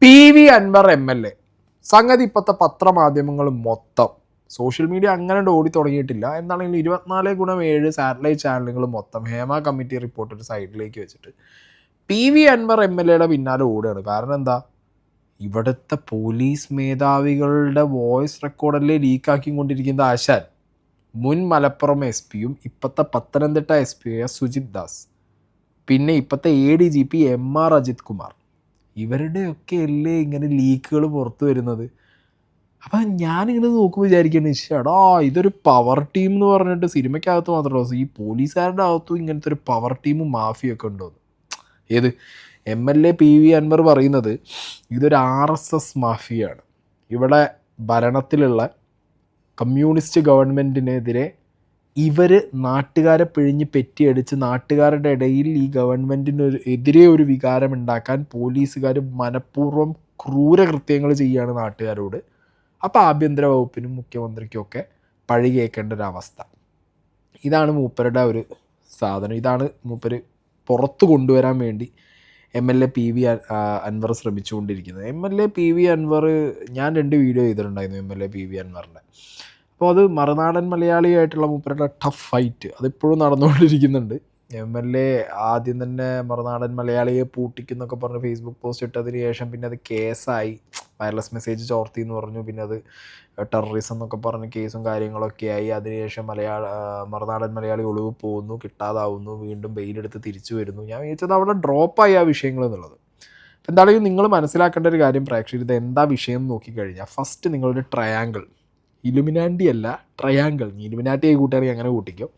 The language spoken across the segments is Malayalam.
PV അൻവർ MLA സംഗതി ഇപ്പോഴത്തെ പത്രമാധ്യമങ്ങൾ മൊത്തം സോഷ്യൽ മീഡിയ അങ്ങനെ ഓടി തുടങ്ങിയിട്ടില്ല. എന്താണെങ്കിലും 24/7 സാറ്റലൈറ്റ് ചാനലുകൾ മൊത്തം ഹേമ കമ്മിറ്റി റിപ്പോർട്ട് ഒരു സൈഡിലേക്ക് വെച്ചിട്ട് PV അൻവർ MLAയുടെ പിന്നാലെ ഓടുകയാണ്. കാരണം എന്താ, ഇവിടുത്തെ പോലീസ് മേധാവികളുടെ വോയിസ് റെക്കോർഡല്ലേ ലീക്കാക്കിക്കൊണ്ടിരിക്കുന്ന ആശാൻ. മുൻ മലപ്പുറം SP-യും ഇപ്പോഴത്തെ പത്തനംതിട്ട SP-യായ സുജിത് ദാസ്, പിന്നെ ഇപ്പോഴത്തെ ADGP MR അജിത് കുമാർ, ഇവരുടെയൊക്കെ അല്ലേ ഇങ്ങനെ ലീക്കുകൾ പുറത്തു വരുന്നത്. അപ്പം ഞാനിങ്ങനെ നോക്കുമ്പോൾ വിചാരിക്കുന്നത്, ചേടാ ഇതൊരു പവർ ടീം എന്ന് പറഞ്ഞിട്ട് സിനിമയ്ക്കകത്ത് മാത്രമല്ല, ഈ പോലീസുകാരുടെ അകത്തും ഇങ്ങനത്തെ ഒരു പവർ ടീമും മാഫിയൊക്കെ ഉണ്ടോയെന്ന്. ഏത് MLA PV അൻവർ പറയുന്നത് ഇതൊരു RSS മാഫിയാണ്. ഇവിടെ ഭരണത്തിലുള്ള കമ്മ്യൂണിസ്റ്റ് ഗവൺമെൻറ്റിനെതിരെ ഇവർ നാട്ടുകാരെ പിഴിഞ്ഞ് പെറ്റിയടിച്ച് നാട്ടുകാരുടെ ഇടയിൽ ഈ ഗവൺമെൻറ്റിനെതിരെ ഒരു വികാരം ഉണ്ടാക്കാൻ പോലീസുകാർ മനഃപൂർവ്വം ക്രൂരകൃത്യങ്ങൾ ചെയ്യുകയാണ് നാട്ടുകാരോട്. അപ്പോൾ ആഭ്യന്തര വകുപ്പിനും മുഖ്യമന്ത്രിക്കുമൊക്കെ പഴി കേൾക്കേണ്ട ഒരവസ്ഥ. ഇതാണ് മൂപ്പരുടെ ഒരു സാധനം. ഇതാണ് മൂപ്പര് പുറത്ത് കൊണ്ടുവരാൻ വേണ്ടി MLA PV അൻവർ ശ്രമിച്ചുകൊണ്ടിരിക്കുന്നത്. MLA PV അൻവർ ഞാൻ 2 വീഡിയോ ചെയ്തിട്ടുണ്ടായിരുന്നു MLA PV അൻവറിൻ്റെ. അപ്പോൾ അത് മറുനാടൻ മലയാളിയായിട്ടുള്ള മൂപ്പരുടെ ടഫ് ഫൈറ്റ് അതിപ്പോഴും നടന്നുകൊണ്ടിരിക്കുന്നുണ്ട്. MLA ആദ്യം തന്നെ മറുനാടൻ മലയാളിയെ പൂട്ടിക്കുന്നൊക്കെ പറഞ്ഞ് ഫേസ്ബുക്ക് പോസ്റ്റ് ഇട്ടതിന് ശേഷം പിന്നെ അത് കേസായി, വയർലെസ് മെസ്സേജ് ചോർത്തി എന്ന് പറഞ്ഞു, പിന്നെ അത് ടെററിസം എന്നൊക്കെ പറഞ്ഞ് കേസും കാര്യങ്ങളൊക്കെ ആയി. അതിനുശേഷം മറുനാടൻ മലയാളി ഒളിവ് പോകുന്നു, കിട്ടാതാവുന്നു, വീണ്ടും ബെയിലെടുത്ത് തിരിച്ചു വരുന്നു. ഞാൻ വിചാരിച്ചത് അവിടെ ഡ്രോപ്പായി ആ വിഷയങ്ങൾ എന്നുള്ളത്. എന്താണെങ്കിലും നിങ്ങൾ മനസ്സിലാക്കേണ്ട ഒരു കാര്യം പ്രേക്ഷകർ, ഇത് എന്താ വിഷയം എന്ന് നോക്കിക്കഴിഞ്ഞാൽ ഫസ്റ്റ് നിങ്ങളൊരു ട്രയാങ്കിൾ, ഇലുമിനാറ്റി അല്ല ട്രയാങ്കിൾ, ഇലുമിനാറ്റിയായി കൂട്ടുകാരി അങ്ങനെ കൂട്ടിക്കും.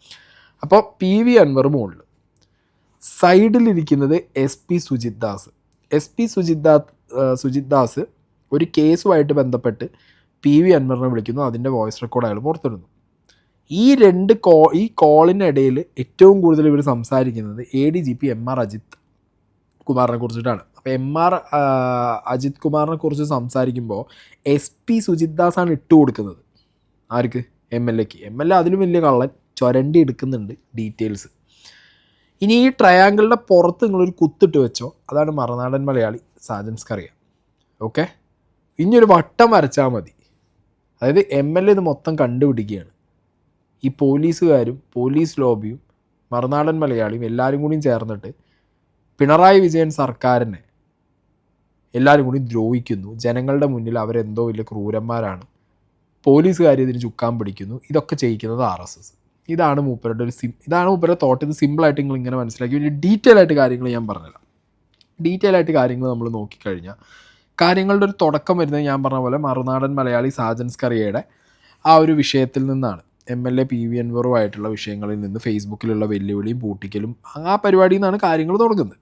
അപ്പോൾ PV അൻവർ മുകളിൽ, സൈഡിലിരിക്കുന്നത് SP സുജിത് ദാസ്. SP സുജിത് ദാസ് ഒരു കേസുമായിട്ട് ബന്ധപ്പെട്ട് PV അൻവറിനെ വിളിക്കുന്നു. അതിൻ്റെ വോയിസ് റെക്കോർഡ് അയാൾ പുറത്തിടുന്നു. ഈ കോളിനിടയിൽ ഏറ്റവും കൂടുതൽ ഇവർ സംസാരിക്കുന്നത് ADGP MR അജിത് കുമാറിനെ കുറിച്ചിട്ടാണ്. അപ്പോൾ അജിത് കുമാറിനെ കുറിച്ച് സംസാരിക്കുമ്പോൾ SP സുജിത് ദാസാണ് ഇട്ട് കൊടുക്കുന്നത്. ആർക്ക്? MLAക്ക്. MLA അതിലും വലിയ കള്ളൻ ചുരണ്ടി എടുക്കുന്നുണ്ട് ഡീറ്റെയിൽസ്. ഇനി ഈ ട്രയാങ്കിളിൻ്റെ പുറത്ത് നിങ്ങളൊരു കുത്തിട്ട് വെച്ചോ, അതാണ് മറുനാടൻ മലയാളി സാജൻസ്കറിയ. ഓക്കെ, ഇനിയൊരു വട്ടം വരച്ചാൽ മതി. അതായത് MLA ഇത് മൊത്തം കണ്ടുപിടിക്കുകയാണ്. ഈ പോലീസുകാരും പോലീസ് ലോബിയും മറുനാടൻ മലയാളിയും എല്ലാവരും കൂടിയും ചേർന്നിട്ട് പിണറായി വിജയൻ സർക്കാരിനെ എല്ലാവരും കൂടി ദ്രോഹിക്കുന്നു. ജനങ്ങളുടെ മുന്നിൽ അവരെന്തോ വലിയ ക്രൂരന്മാരാണ്, പോലീസുകാർ ഇതിന് ചുക്കാൻ പിടിക്കുന്നു. ഇതൊക്കെ ചെയ്യിക്കുന്നത് RSS. ഇതാണ് മൂപ്പരുടെ ഇതാണ് മൂപ്പരുടെ തോട്ട്. ഇത് സിമ്പിളായിട്ട് നിങ്ങൾ ഇങ്ങനെ മനസ്സിലാക്കി ഒരു ഡീറ്റെയിൽ ആയിട്ട് കാര്യങ്ങൾ ഞാൻ പറഞ്ഞുതരാം. ഡീറ്റെയിൽ ആയിട്ട് കാര്യങ്ങൾ നമ്മൾ നോക്കിക്കഴിഞ്ഞാൽ കാര്യങ്ങളുടെ ഒരു തുടക്കം വരുന്നത് ഞാൻ പറഞ്ഞ പോലെ മറുനാടൻ മലയാളി സാജൻസ്കറിയയുടെ ആ ഒരു വിഷയത്തിൽ നിന്നാണ്. MLA PV അൻവറുമായിട്ടുള്ള വിഷയങ്ങളിൽ നിന്ന് ഫേസ്ബുക്കിലുള്ള വെല്ലുവിളിയും പൂട്ടിക്കലും ആ പരിപാടിയിൽ നിന്നാണ് കാര്യങ്ങൾ തുടങ്ങുന്നത്.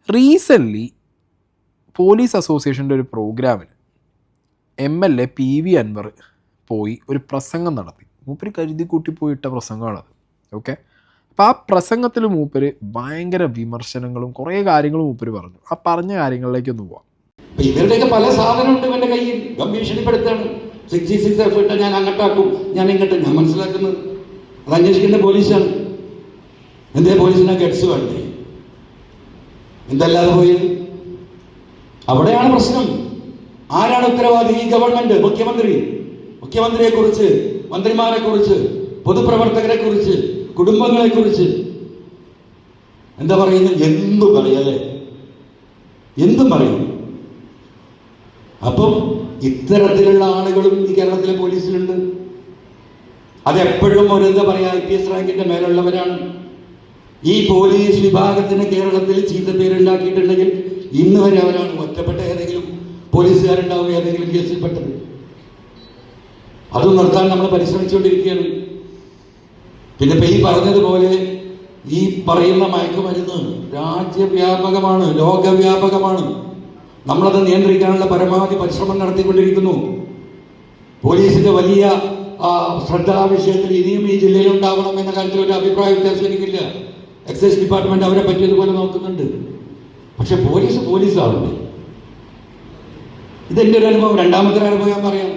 റീസെൻ്റ്ലി പോലീസ് അസോസിയേഷൻ്റെ ഒരു പ്രോഗ്രാമിന് MLA PV അൻവർ പോയി ഒരു പ്രസംഗം നടത്തി. മൂപ്പര് കരുതി കൂട്ടി പോയിട്ട പ്രസംഗമാണത്. ഓക്കെ, അപ്പോൾ ആ പ്രസംഗത്തിൽ മൂപ്പര് ഭയങ്കര വിമർശനങ്ങളും കുറേ കാര്യങ്ങളും മൂപ്പര് പറഞ്ഞു. ആ പറഞ്ഞ കാര്യങ്ങളിലേക്കൊന്ന് പോവാം. ഇവരുടെയൊക്കെ പല സാധനമുണ്ട് ഇവന്റെ കയ്യിൽ. ഭീഷണിപ്പെടുത്താണ്, 66 ഞാൻ അങ്ങോട്ടാക്കും, ഞാൻ ഇങ്ങോട്ട്. ഞാൻ മനസ്സിലാക്കുന്നത് അത് അന്വേഷിക്കേണ്ട പോലീസാണ്. എന്തേ പോലീസിനെ ഗഡ്സ് വേണ്ടേ? എന്തല്ലാതെ പോയത്? അവിടെയാണ് പ്രശ്നം. ആരാണ് ഉത്തരവാദി? ഈ ഗവൺമെന്റ്, മുഖ്യമന്ത്രിയെ കുറിച്ച്, മന്ത്രിമാരെ കുറിച്ച്, പൊതുപ്രവർത്തകരെ കുറിച്ച്, കുടുംബങ്ങളെ കുറിച്ച് എന്താ പറയുന്നത്? എന്തും പറയല്ലേ, എന്തും പറയും. അപ്പം ഇത്തരത്തിലുള്ള ആളുകളും ഈ കേരളത്തിലെ പോലീസിലുണ്ട്. അതെപ്പോഴും ഒരു എന്താ പറയാ, IPS റാങ്കിന്റെ മേലുള്ളവരാണ്. ഈ പോലീസ് വിഭാഗത്തിന് കേരളത്തിൽ ചീത്തപ്പേരുണ്ടാക്കിയിട്ടുണ്ടെങ്കിൽ ഇന്ന് വരെ അവരാണ്. ഒറ്റപ്പെട്ട ഏതെങ്കിലും പോലീസുകാരുണ്ടാവും ഏതെങ്കിലും കേസിൽപ്പെട്ടത്. അതും നിർത്താൻ നമ്മൾ പരിശ്രമിച്ചുകൊണ്ടിരിക്കുകയാണ്. പിന്നെ ഈ പറഞ്ഞതുപോലെ ഈ പറയുന്ന മയക്കുമരുന്ന് രാജ്യവ്യാപകമാണ്, ലോകവ്യാപകമാണ്. നമ്മളത് നിയന്ത്രിക്കാനുള്ള പരമാവധി പരിശ്രമം നടത്തിക്കൊണ്ടിരിക്കുന്നു. പോലീസിന്റെ വലിയ ശ്രദ്ധ ആ വിഷയത്തിൽ ഇനിയും ഈ ജില്ലയിൽ ഉണ്ടാവണം എന്ന കാര്യത്തിൽ ഒരു അഭിപ്രായ വ്യത്യാസം എനിക്കില്ല. എക്സൈസ് ഡിപ്പാർട്ട്മെന്റ് അവരെ പറ്റിയതുപോലെ നോക്കുന്നുണ്ട്. പക്ഷെ പോലീസാവുണ്ട്. ഇതെന്റെ ഒരു അനുഭവം. രണ്ടാമത്തെ അനുഭവം ഞാൻ പറയാം.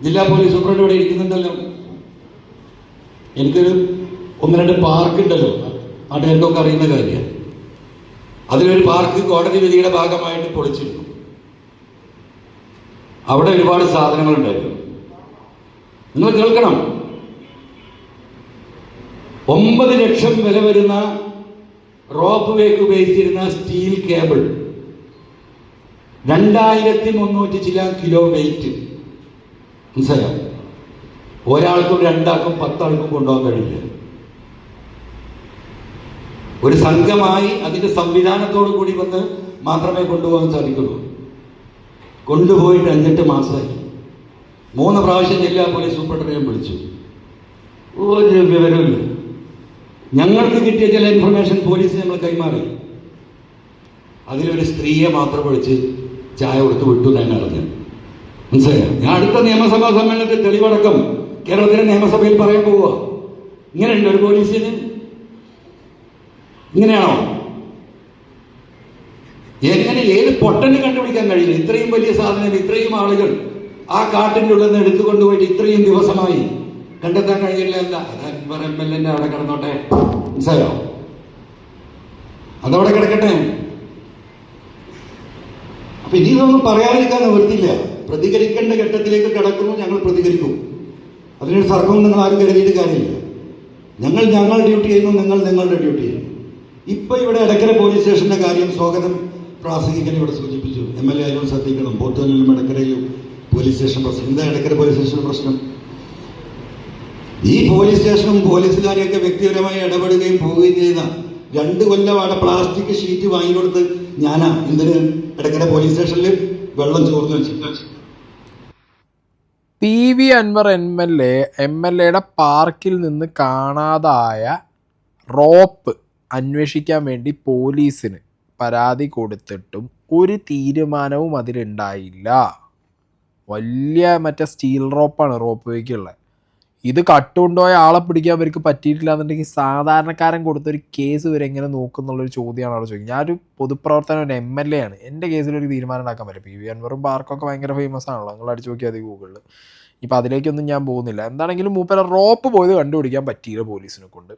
ജില്ലാ പോലീസ് സൂപ്രണ്ട് ഇവിടെ ഇരിക്കുന്നുണ്ടല്ലോ. എനിക്കൊരു 1-2 പാർക്ക് ഉണ്ടല്ലോ, നാട്ടുകാർക്കൊക്കെ അറിയുന്ന കാര്യമാണ്. അതിലൊരു പാർക്ക് കോടതി വിധിയുടെ ഭാഗമായിട്ട് പൊളിച്ചിരുന്നു. അവിടെ ഒരുപാട് സാധനങ്ങളുണ്ടായിരുന്നു. നിങ്ങൾ കേൾക്കണം, 9 ലക്ഷം വില വരുന്ന റോപ്പ് വേക്ക് ഉപയോഗിച്ചിരുന്ന സ്റ്റീൽ കേബിൾ, 2300 ചില കിലോ വെയിറ്റ്. മനസ്സിലായോ? ഒരാൾക്കും 2 ആൾക്കും 10 ആൾക്കും കൊണ്ടുപോകാൻ കഴിയില്ല. ഒരു സംഘമായി അതിന്റെ സംവിധാനത്തോടു കൂടി വന്ന് മാത്രമേ കൊണ്ടുപോകാൻ സാധിക്കുള്ളൂ. കൊണ്ടുപോയിട്ട് 5-8 മാസമായി. 3 പ്രാവശ്യം ജില്ലാ പോലീസ് സൂപ്രണ്ടിനെ വിളിച്ചു. ഒരു വിവരമില്ല. ഞങ്ങൾക്ക് കിട്ടിയ ചില ഇൻഫർമേഷൻ പോലീസ് ഞങ്ങൾ കൈമാറി. അതിലൊരു സ്ത്രീയെ മാത്രം വിളിച്ച് ചായ കൊടുത്ത് വിട്ടു എന്നാണ് അറിഞ്ഞത്. മനസ്സിലായോ? ഞാൻ അടുത്ത നിയമസഭാ സമ്മേളനത്തിൽ തെളിവടക്കം കേരളത്തിലെ നിയമസഭയിൽ പറയാൻ പോവുക. ഇങ്ങനെയുണ്ട് ഒരു പോലീസിന്? ഇങ്ങനെയാണോ? എങ്ങനെ ഏത് പൊട്ടന് കണ്ടുപിടിക്കാൻ കഴിയില്ല? ഇത്രയും വലിയ സാധനം ഇത്രയും ആളുകൾ ആ കാട്ടിൻ്റെ ഉള്ളിൽ നിന്ന് എടുത്തുകൊണ്ടുപോയിട്ട് ഇത്രയും ദിവസമായി കണ്ടെത്താൻ കഴിയില്ല. അല്ല, അത് അൻവർ MLA അവിടെ കിടന്നോട്ടെ. മനസ്സിലായോ? അതവിടെ കിടക്കട്ടെ. അപ്പൊ ഇനി ഇതൊന്നും പറയാതിരിക്കാൻ നിവൃത്തിയില്ല. പ്രതികരിക്കേണ്ട ഘട്ടത്തിലേക്ക് കിടക്കുന്നു, ഞങ്ങൾ പ്രതികരിക്കും. അതിനൊരു തർക്കവും നിങ്ങൾ ആരും കരുതിയിട്ട് കാര്യമില്ല. ഞങ്ങൾ ഞങ്ങളുടെ ഡ്യൂട്ടി ചെയ്യുന്നു, നിങ്ങൾ നിങ്ങളുടെ ഡ്യൂട്ടി ചെയ്യുന്നു. ഇപ്പൊ ഇവിടെ എടക്കര പോലീസ് സ്റ്റേഷന്റെ കാര്യം സ്വാഗതം പ്രാസംഗികൻ ഇവിടെ സൂചിപ്പിച്ചു. MLA ആയാലും ശ്രദ്ധിക്കണം. പോത്തൂരിലും എടക്കരയിലും പോലീസ് സ്റ്റേഷൻ പ്രശ്നം. എന്താ എടക്കര പോലീസ് സ്റ്റേഷൻ പ്രശ്നം? ഈ പോലീസ് സ്റ്റേഷനും പോലീസുകാരെയൊക്കെ വ്യക്തിപരമായി ഇടപെടുകയും പോവുകയും ചെയ്യുന്ന 2 കൊല്ലം അവിടെ പ്ലാസ്റ്റിക് ഷീറ്റ് വാങ്ങിക്കൊടുത്ത് ഞാനാ എന്തിന് എടക്കര പോലീസ് സ്റ്റേഷനിൽ വെള്ളം ചോർന്ന് വെച്ചിട്ട്. PV അൻവർ MLAയുടെ പാർക്കിൽ നിന്ന് കാണാതായ റോപ്പ് അന്വേഷിക്കാൻ വേണ്ടി പോലീസിന് പരാതി കൊടുത്തിട്ടും ഒരു തീരുമാനവും അതിലുണ്ടായില്ല. വലിയ മറ്റേ സ്റ്റീൽ റോപ്പാണ് റോപ്പ് വേക്കുള്ളത്. ഇത് കട്ടുകൊണ്ടുപോയ ആളെ പിടിക്കാൻ അവർക്ക് പറ്റിയിട്ടില്ല എന്നുണ്ടെങ്കിൽ സാധാരണക്കാരൻ കൊടുത്തൊരു കേസ് വരെ എങ്ങനെ നോക്കുന്നുള്ളൊരു ചോദ്യമാണ് അവിടെ ചോദിക്കുന്നത്. ഞാനൊരു പൊതുപ്രവർത്തനം, ഒരു MLA ആണ്. എൻ്റെ കേസിലൊരു തീരുമാനം ഉണ്ടാക്കാൻ പറ്റും. PV അൻവറും പാർക്കൊക്കെ ഭയങ്കര ഫേമസ് ആണല്ലോ, നിങ്ങൾ അടിച്ചു നോക്കിയാൽ മതി ഗൂഗിളിൽ. ഇപ്പം അതിലേക്കൊന്നും ഞാൻ പോകുന്നില്ല. എന്താണെങ്കിലും മൂപ്പര റോപ്പ് പോയത് കണ്ടുപിടിക്കാൻ പറ്റിയില്ല പോലീസിനെ കൊണ്ട്.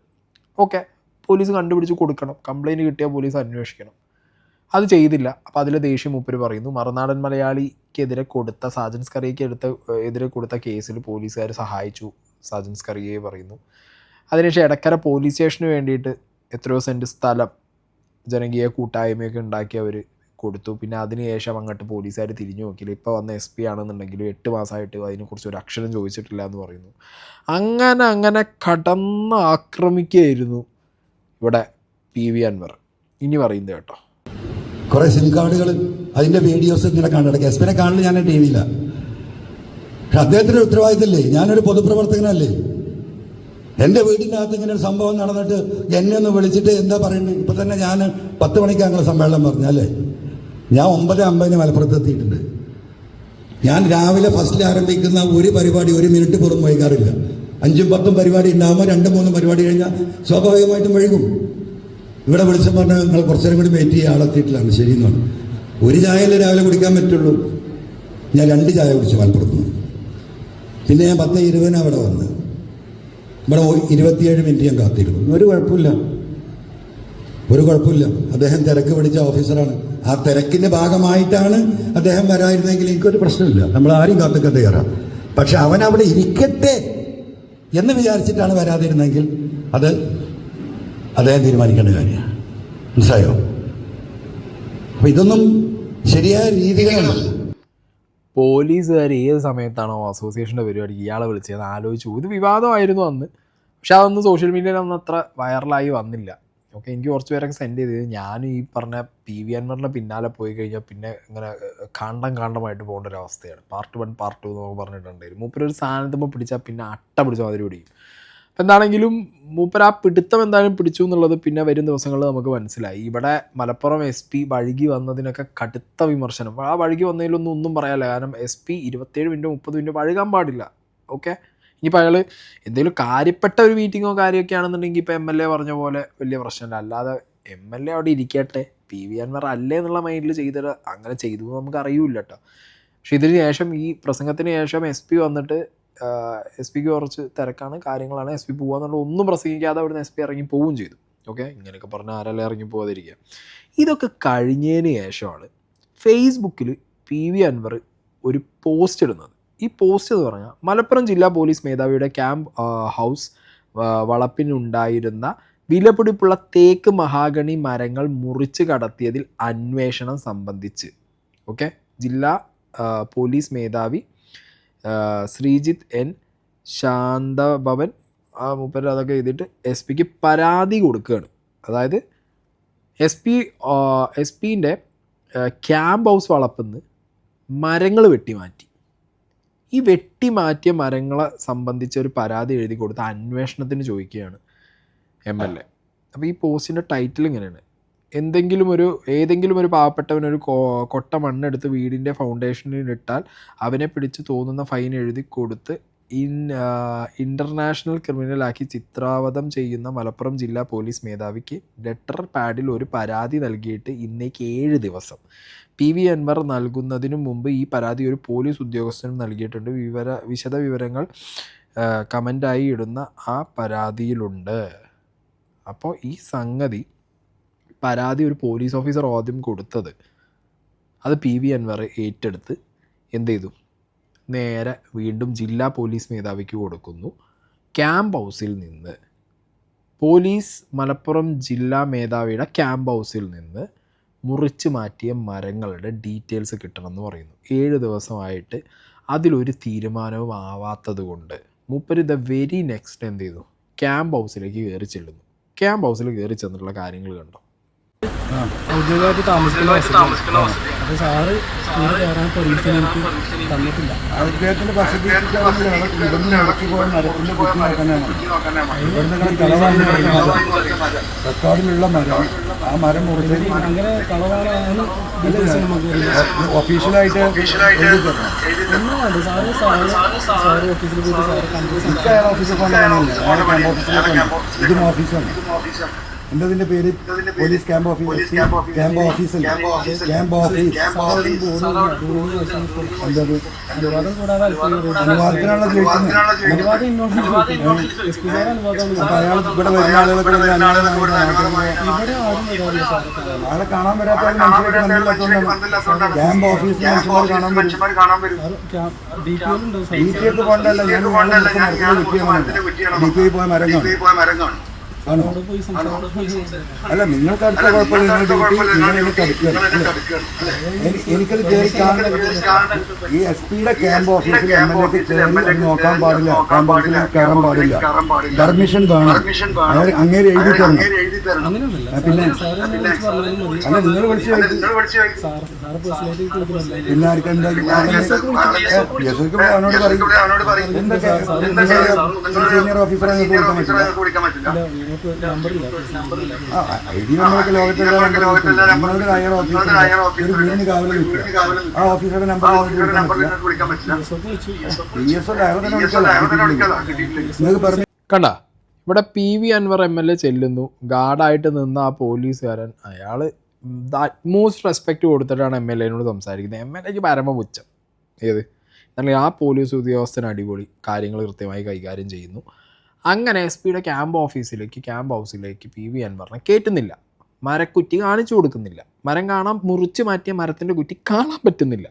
ഓക്കെ, പോലീസ് കണ്ടുപിടിച്ച് കൊടുക്കണം. കംപ്ലയിൻറ്റ് കിട്ടിയാൽ പോലീസ് അന്വേഷിക്കണം. അത് ചെയ്തില്ല. അപ്പോൾ അതിൽ ദേഷ്യം മൂപ്പര് പറയുന്നു. മറുനാടൻ മലയാളിക്കെതിരെ കൊടുത്ത സാജൻ സ്കറിയയ്ക്ക് എതിരെ കൊടുത്ത കേസിൽ പോലീസുകാർ സഹായിച്ചു സാജൻ സ്കറിയയെ പറയുന്നു. അതിനുശേഷം എടക്കര പോലീസ് സ്റ്റേഷന് വേണ്ടിയിട്ട് എത്രയോ സെൻറ്റ് സ്ഥലം ജനകീയ കൂട്ടായ്മയൊക്കെ ഉണ്ടാക്കി അവർ കൊടുത്തു. പിന്നെ അതിനുശേഷം അങ്ങോട്ട് പോലീസുകാർ തിരിഞ്ഞു നോക്കിയില്ല. ഇപ്പോൾ വന്ന SP ആണെന്നുണ്ടെങ്കിൽ 8 മാസമായിട്ട് അതിനെക്കുറിച്ച് ഒരു അക്ഷരം ചോദിച്ചിട്ടില്ല എന്ന് പറയുന്നു. അങ്ങനെ കടന്ന് ആക്രമിക്കുകയായിരുന്നു ഇവിടെ PV അൻവർ. ഇനി പറയുന്നത് കേട്ടോ. കുറെ സിം കാർഡുകൾ അതിന്റെ വീഡിയോസ് ഇങ്ങനെ കണ്ടിടയ്ക്ക് SP കാണില്ല, ഞാൻ TV-യില. പക്ഷെ അദ്ദേഹത്തിന്റെ ഉത്തരവാദിത്തമില്ലേ? ഞാനൊരു പൊതുപ്രവർത്തകനല്ലേ? എൻ്റെ വീടിൻ്റെ അകത്ത് ഇങ്ങനെ ഒരു സംഭവം നടന്നിട്ട് എന്നെ ഒന്ന് വിളിച്ചിട്ട് എന്താ പറയുന്നത്? ഇപ്പൊ തന്നെ ഞാൻ 10 മണിക്ക് ഞങ്ങൾ സമ്മേളനം പറഞ്ഞല്ലേ, ഞാൻ 9:50 മലപ്പുറത്ത് എത്തിയിട്ടുണ്ട്. ഞാൻ രാവിലെ ഫസ്റ്റിൽ ആരംഭിക്കുന്ന ഒരു പരിപാടി 1 മിനിറ്റ് പുറം വൈകാറില്ല. 5ഉം 10ഉം പരിപാടി ഉണ്ടാകുമ്പോൾ 2-3 പരിപാടി കഴിഞ്ഞാൽ സ്വാഭാവികമായിട്ടും വൈകും. ഇവിടെ വിളിച്ച പറഞ്ഞാൽ നിങ്ങൾ കുറച്ചേരം കൂടി വെയിറ്റ് ചെയ്യുക, ആളെത്തിയിട്ടില്ലാണ്. ശരിയെന്നാണ്. ഒരു ചായയല്ലേ രാവിലെ കുടിക്കാൻ പറ്റുള്ളൂ. ഞാൻ 2 ചായ കുടിച്ചു മലപ്പുറത്ത് നിന്ന്. പിന്നെ ഞാൻ 10:20 അവിടെ വന്ന് ഇവിടെ 27 മിനിറ്റ് ഞാൻ കാത്തിരുന്നു. ഒരു കുഴപ്പമില്ല. അദ്ദേഹം തിരക്ക് പിടിച്ച ഓഫീസറാണ്. ആ തിരക്കിന്റെ ഭാഗമായിട്ടാണ് അദ്ദേഹം വരായിരുന്നെങ്കിൽ എനിക്കൊരു പ്രശ്നമില്ല. നമ്മൾ ആരും കാത്തൊക്കെ തയ്യാറാണ്. പക്ഷെ അവൻ അവിടെ ഇരിക്കട്ടെ എന്ന് വിചാരിച്ചിട്ടാണ് വരാതിരുന്നെങ്കിൽ അത് അദ്ദേഹം തീരുമാനിക്കേണ്ട കാര്യമാണ്. മനസ്സിലായോ? അപ്പൊ ഇതൊന്നും ശരിയായ രീതികളല്ല. പോലീസുകാർ ഏത് സമയത്താണോ അസോസിയേഷൻ്റെ പരിപാടിക്ക് ഇയാളെ വിളിച്ചത് ആലോചിച്ചു. ഇത് വിവാദമായിരുന്നു അന്ന്. പക്ഷെ അതൊന്നും സോഷ്യൽ മീഡിയയിൽ ഒന്നും അത്ര വൈറലായി വന്നില്ല. ഓക്കെ, എനിക്ക് കുറച്ച് പേരൊക്കെ സെൻഡ് ചെയ്തത്. ഞാനും ഈ പറഞ്ഞ PV അൻവറിൻ്റെ പിന്നാലെ പോയി കഴിഞ്ഞാൽ പിന്നെ ഇങ്ങനെ കാണ്ടമായിട്ട് പോകേണ്ട ഒരു അവസ്ഥയാണ്. പാർട്ട് 1 പാർട്ട് 2 എന്നൊക്കെ പറഞ്ഞിട്ടുണ്ടായിരുന്നു. മൂപ്പരൊരു സാധനത്തുമ്പോൾ പിടിച്ചാൽ പിന്നെ അട്ട പിടിച്ച മാതിരി പിടിക്കും. അപ്പം എന്താണെങ്കിലും മൂപ്പർ ആ പിടുത്തം എന്തായാലും പിടിച്ചു എന്നുള്ളത് പിന്നെ വരും ദിവസങ്ങളിൽ നമുക്ക് മനസ്സിലായി. ഇവിടെ മലപ്പുറം SP വഴുകി വന്നതിനൊക്കെ കടുത്ത വിമർശനം. ആ വഴുകി വന്നതിലൊന്നും പറയാനില്ല. കാരണം SP 27 മിനിറ്റ് 30 മിനിറ്റ് വഴുകാൻ പാടില്ല. ഓക്കെ, ഇനിയിപ്പോൾ അയാൾ എന്തെങ്കിലും കാര്യപ്പെട്ട ഒരു മീറ്റിങ്ങോ കാര്യമൊക്കെ ആണെന്നുണ്ടെങ്കിൽ ഇപ്പോൾ MLA പറഞ്ഞ പോലെ വലിയ പ്രശ്നമില്ല. അല്ലാതെ MLA അവിടെ ഇരിക്കട്ടെ, PV അൻവർ അല്ലേ എന്നുള്ള മൈൻഡിൽ ചെയ്തിട്ട് അങ്ങനെ ചെയ്തു നമുക്ക് അറിയില്ല കേട്ടോ. പക്ഷെ ഇതിന് ശേഷം ഈ പ്രസംഗത്തിന് ശേഷം SP വന്നിട്ട് SP-ക്ക് കുറച്ച് തിരക്കാണ്, കാര്യങ്ങളാണ്, SP പോകാന്നുള്ള ഒന്നും പ്രസംഗിക്കാതെ അവിടുന്ന് SP ഇറങ്ങി പോവുകയും ചെയ്തു. ഓക്കെ, ഇങ്ങനെയൊക്കെ പറഞ്ഞാൽ ആരെല്ലാം ഇറങ്ങി പോകാതിരിക്കുക. ഇതൊക്കെ കഴിഞ്ഞതിന് ശേഷമാണ് ഫേസ്ബുക്കിൽ PV അൻവർ ഒരു പോസ്റ്റ് ഇടുന്നത്. ഈ പോസ്റ്റ് എന്ന് പറഞ്ഞാൽ മലപ്പുറം ജില്ലാ പോലീസ് മേധാവിയുടെ ക്യാമ്പ് ഹൗസ് വളപ്പിനുണ്ടായിരുന്ന വിലപിടിപ്പുള്ള തേക്ക് മഹാഗണി മരങ്ങൾ മുറിച്ച് കടത്തിയതിൽ അന്വേഷണം സംബന്ധിച്ച് ഓക്കെ ജില്ലാ പോലീസ് മേധാവി ശ്രീജിത്ത് എൻ ശാന്തഭവൻ മൂപ്പര് അതൊക്കെ എഴുതിയിട്ട് എസ് പിക്ക് പരാതി കൊടുക്കുകയാണ്. അതായത് എസ് പിൻ്റെ ക്യാമ്പ് ഹൗസ് വളപ്പിന്ന് മരങ്ങൾ വെട്ടിമാറ്റി. ഈ വെട്ടിമാറ്റിയ മരങ്ങളെ സംബന്ധിച്ച് ഒരു പരാതി എഴുതി കൊടുത്ത് അന്വേഷണത്തിന് ചോദിക്കുകയാണ് MLA. അപ്പോൾ ഈ പോസ്റ്റിൻ്റെ ടൈറ്റിൽ ഇങ്ങനെയാണ്: ഏതെങ്കിലും ഒരു പാവപ്പെട്ടവനൊരു കൊട്ട മണ്ണെടുത്ത് വീടിൻ്റെ ഫൗണ്ടേഷനിൽ ഇട്ടാൽ അവനെ പിടിച്ച് തോന്നുന്ന ഫൈൻ എഴുതി കൊടുത്ത് ഇൻ്റർനാഷണൽ ക്രിമിനലാക്കി ചിത്രാവധം ചെയ്യുന്ന മലപ്പുറം ജില്ലാ പോലീസ് മേധാവിക്ക് ലെറ്റർ പാഡിൽ ഒരു പരാതി നൽകിയിട്ട് ഇന്നേക്ക് 7 ദിവസം. PV അൻവർ നൽകുന്നതിനു മുമ്പ് ഈ പരാതി ഒരു പോലീസ് ഉദ്യോഗസ്ഥനും നൽകിയിട്ടുണ്ട്. വിശദ വിവരങ്ങൾ കമൻ്റായി ഇടുന്ന ആ പരാതിയിലുണ്ട്. അപ്പോൾ ഈ സംഗതി പരാതി ഒരു പോലീസ് ഓഫീസർ ആദ്യം കൊടുത്തത് അത് PV അൻവർ ഏറ്റെടുത്ത് എന്ത് ചെയ്തു, നേരെ വീണ്ടും ജില്ലാ പോലീസ് മേധാവിക്ക് കൊടുക്കുന്നു. ക്യാമ്പ് ഹൗസിൽ നിന്ന് മലപ്പുറം ജില്ലാ മേധാവിയുടെ ക്യാമ്പ് ഹൗസിൽ നിന്ന് മുറിച്ച് മാറ്റിയ മരങ്ങളുടെ ഡീറ്റെയിൽസ് കിട്ടണമെന്ന് പറയുന്നു. 7 ദിവസമായിട്ട് അതിലൊരു തീരുമാനവും ആവാത്തത് കൊണ്ട് മൂപ്പര് ദ വെരി നെക്സ്റ്റ് എന്ത് ചെയ്തു, ക്യാമ്പ് ഹൗസിലേക്ക് കയറി ചെല്ലുന്നു. ക്യാമ്പ് ഹൗസിൽ കയറി ചെന്നിട്ടുള്ള കാര്യങ്ങൾ കണ്ടോ. ഔദ്യോഗികമായിട്ട് താമസിക്കുന്ന അപ്പോൾ സാറ് ഇവിടെ കയറാൻ പെർമിഷൻ എനിക്ക് തന്നിട്ടില്ല. അദ്ദേഹത്തിന്റെ റെക്കോർഡിലുള്ള മരം ആ മരം മുറിച്ച് അങ്ങനെ കളവാണ് ഒഫീഷ്യലായിട്ട് ഒന്നുമുണ്ട്. സാറ് ഓഫീസിൽ പോയിട്ട് സാറ് കണ്ടു. ഓഫീസിൽ ഇതും ഓഫീസാണ്. എന്തതിന്റെ പേര് പോലീസ് ക്യാമ്പ് ഓഫീസ്. ക്യാമ്പ് ഓഫീസല്ല, ക്യാമ്പ് ഓഫീസ്. എന്തത് അനുവാദത്തിനാണല്ലോ ചോദിക്കുന്നത്. അപ്പൊ അയാൾ ഇവിടെ വരുന്ന ആളുകളൊക്കെ ആളെ കാണാൻ വരാത്ത മനുഷ്യർക്ക് ബന്ധമില്ലാത്തതുകൊണ്ടാണ്. ക്യാമ്പ് ഓഫീസിൽ മനുഷ്യന്മാർ കാണാൻ വരും. DPI പോകണ്ടല്ല, ഞാൻ DPI പോയ മരം കാണും. ആണോ? അല്ല, നിങ്ങൾക്ക് അടുത്ത കുഴപ്പമില്ല. നിങ്ങൾ എനിക്ക് എനിക്കത് കയറി കാണുന്നത് ഈ SP ക്യാമ്പ് ഓഫീസിൽ MLA കയറി നോക്കാൻ പാടില്ല, ക്യാമ്പ് ഓഫീസിൽ കയറാൻ പാടില്ല. പെർമിഷൻ വേണം. അങ്ങേര് എഴുതി തരണം. പിന്നെ അല്ല, നിങ്ങൾ വിളിച്ചു പിന്നെ ആർക്കെന്താ അവനോട് പറയും. എന്തൊക്കെ സീനിയർ ഓഫീസറെ കൊടുക്കാൻ പറ്റില്ല. ID നമ്മളൊക്കെ ലോകത്തുള്ള നിങ്ങളുടെ ഹയർ ഓഫീസർ ഒരു വീടിന് കാവൽ നിൽക്കുക. ആ ഓഫീസറുടെ നമ്പർ വിളിക്കാൻ പറ്റില്ല. നിങ്ങൾക്ക് പറഞ്ഞു. കണ്ട, ഇവിടെ PV അൻവർ MLA ചെല്ലുന്നു. ഗാർഡായിട്ട് നിന്ന ആ പോലീസുകാരൻ അയാൾ അറ്റ്മോസ്റ്റ് റെസ്പെക്റ്റ് കൊടുത്തിട്ടാണ് MLAനോട് സംസാരിക്കുന്നത്. MLAക്ക് പരമപുച്ഛം. അല്ലെങ്കിൽ ആ പോലീസ് ഉദ്യോഗസ്ഥന് അടിപൊളി കാര്യങ്ങൾ കൃത്യമായി കൈകാര്യം ചെയ്യുന്നു. അങ്ങനെ SP ക്യാമ്പ് ഹൗസിലേക്ക് PV അൻവറിനെ കയറ്റുന്നില്ല. മരക്കുറ്റി കാണിച്ചു കൊടുക്കുന്നില്ല. മരം മുറിച്ച് മാറ്റിയ മരത്തിൻ്റെ കുറ്റി കാണാൻ പറ്റുന്നില്ല.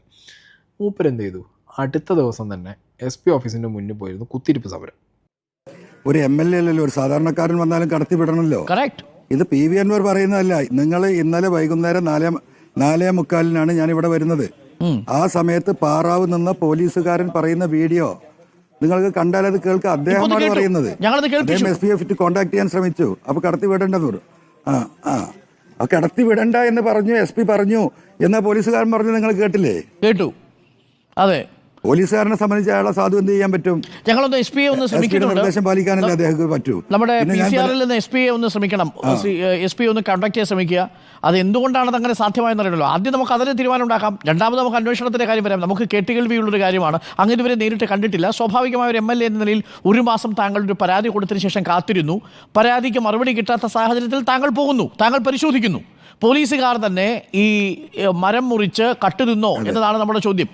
മൂപ്പരെന്ത് ചെയ്തു, അടുത്ത ദിവസം തന്നെ SP ഓഫീസിൻ്റെ മുന്നിൽ പോയിരുന്നു കുത്തിരിപ്പ് സമരം. ഒരു MLA അല്ലല്ലോ, ഒരു സാധാരണക്കാരൻ വന്നാലും കടത്തിവിടണമല്ലോ. ഇത് PV അൻവർ പറയുന്നതല്ല. നിങ്ങൾ ഇന്നലെ വൈകുന്നേരം 4:45 ഞാൻ ഇവിടെ വരുന്നത്. ആ സമയത്ത് പാറാവ് നിന്ന പോലീസുകാരൻ പറയുന്ന വീഡിയോ നിങ്ങൾക്ക് കണ്ടാൽ അത് കേൾക്കുക. അദ്ദേഹമാണ് പറയുന്നത്. അദ്ദേഹം SPF കോൺടാക്ട് ചെയ്യാൻ ശ്രമിച്ചു. അപ്പൊ കടത്തി വിടേണ്ടെന്ന് പറഞ്ഞു. ആ കടത്തി വിടണ്ട എന്ന് പറഞ്ഞു SP പറഞ്ഞു എന്നാ പോലീസുകാരൻ പറഞ്ഞു. നിങ്ങൾ കേട്ടില്ലേ? കേട്ടു. അതെ, പോലീസുകാരനെ സംബന്ധിച്ച് അയാളെ സാധു എന്ത് ചെയ്യാൻ പറ്റും? ഞങ്ങളൊന്ന് SP ഒന്ന് ശ്രമിക്കുന്നുണ്ട്. നിർദ്ദേശം പാലിക്കാനല്ലേ അദ്ദേഹത്തിന് പറ്റൂ. നമ്മുടെ PCR-ൽ നിന്ന് SP ഒന്ന് ശ്രമിക്കണം. SP ഒന്ന് കോൺടാക്ട് ചെയ്യാൻ ശ്രമിക്കുക. അത് എന്തുകൊണ്ടാണ് അങ്ങനെ സാധ്യമായെന്ന് അറിയണല്ലോ. ആദ്യം നമുക്ക് അതിന് തീരുമാനം ഉണ്ടാക്കാം. രണ്ടാമത് നമുക്ക് അന്വേഷണത്തിൻ്റെ കാര്യം വരാം. നമുക്ക് കേട്ടുകേൾവിയുള്ളൊരു കാര്യമാണ്. അങ്ങനെ ഇവരെ നേരിട്ട് കണ്ടിട്ടില്ല. സ്വാഭാവികമായ ഒരു MLA എന്ന നിലയിൽ 1 മാസം താങ്കൾ ഒരു പരാതി കൊടുത്തതിന് ശേഷം കാത്തിരുന്നു. പരാതിക്ക് മറുപടി കിട്ടാത്ത സാഹചര്യത്തിൽ താങ്കൾ പോകുന്നു, താങ്കൾ പരിശോധിക്കുന്നു. പോലീസുകാർ തന്നെ ഈ മരം മുറിച്ച് കട്ടുതിന്നോ എന്നതാണ് നമ്മുടെ ചോദ്യം.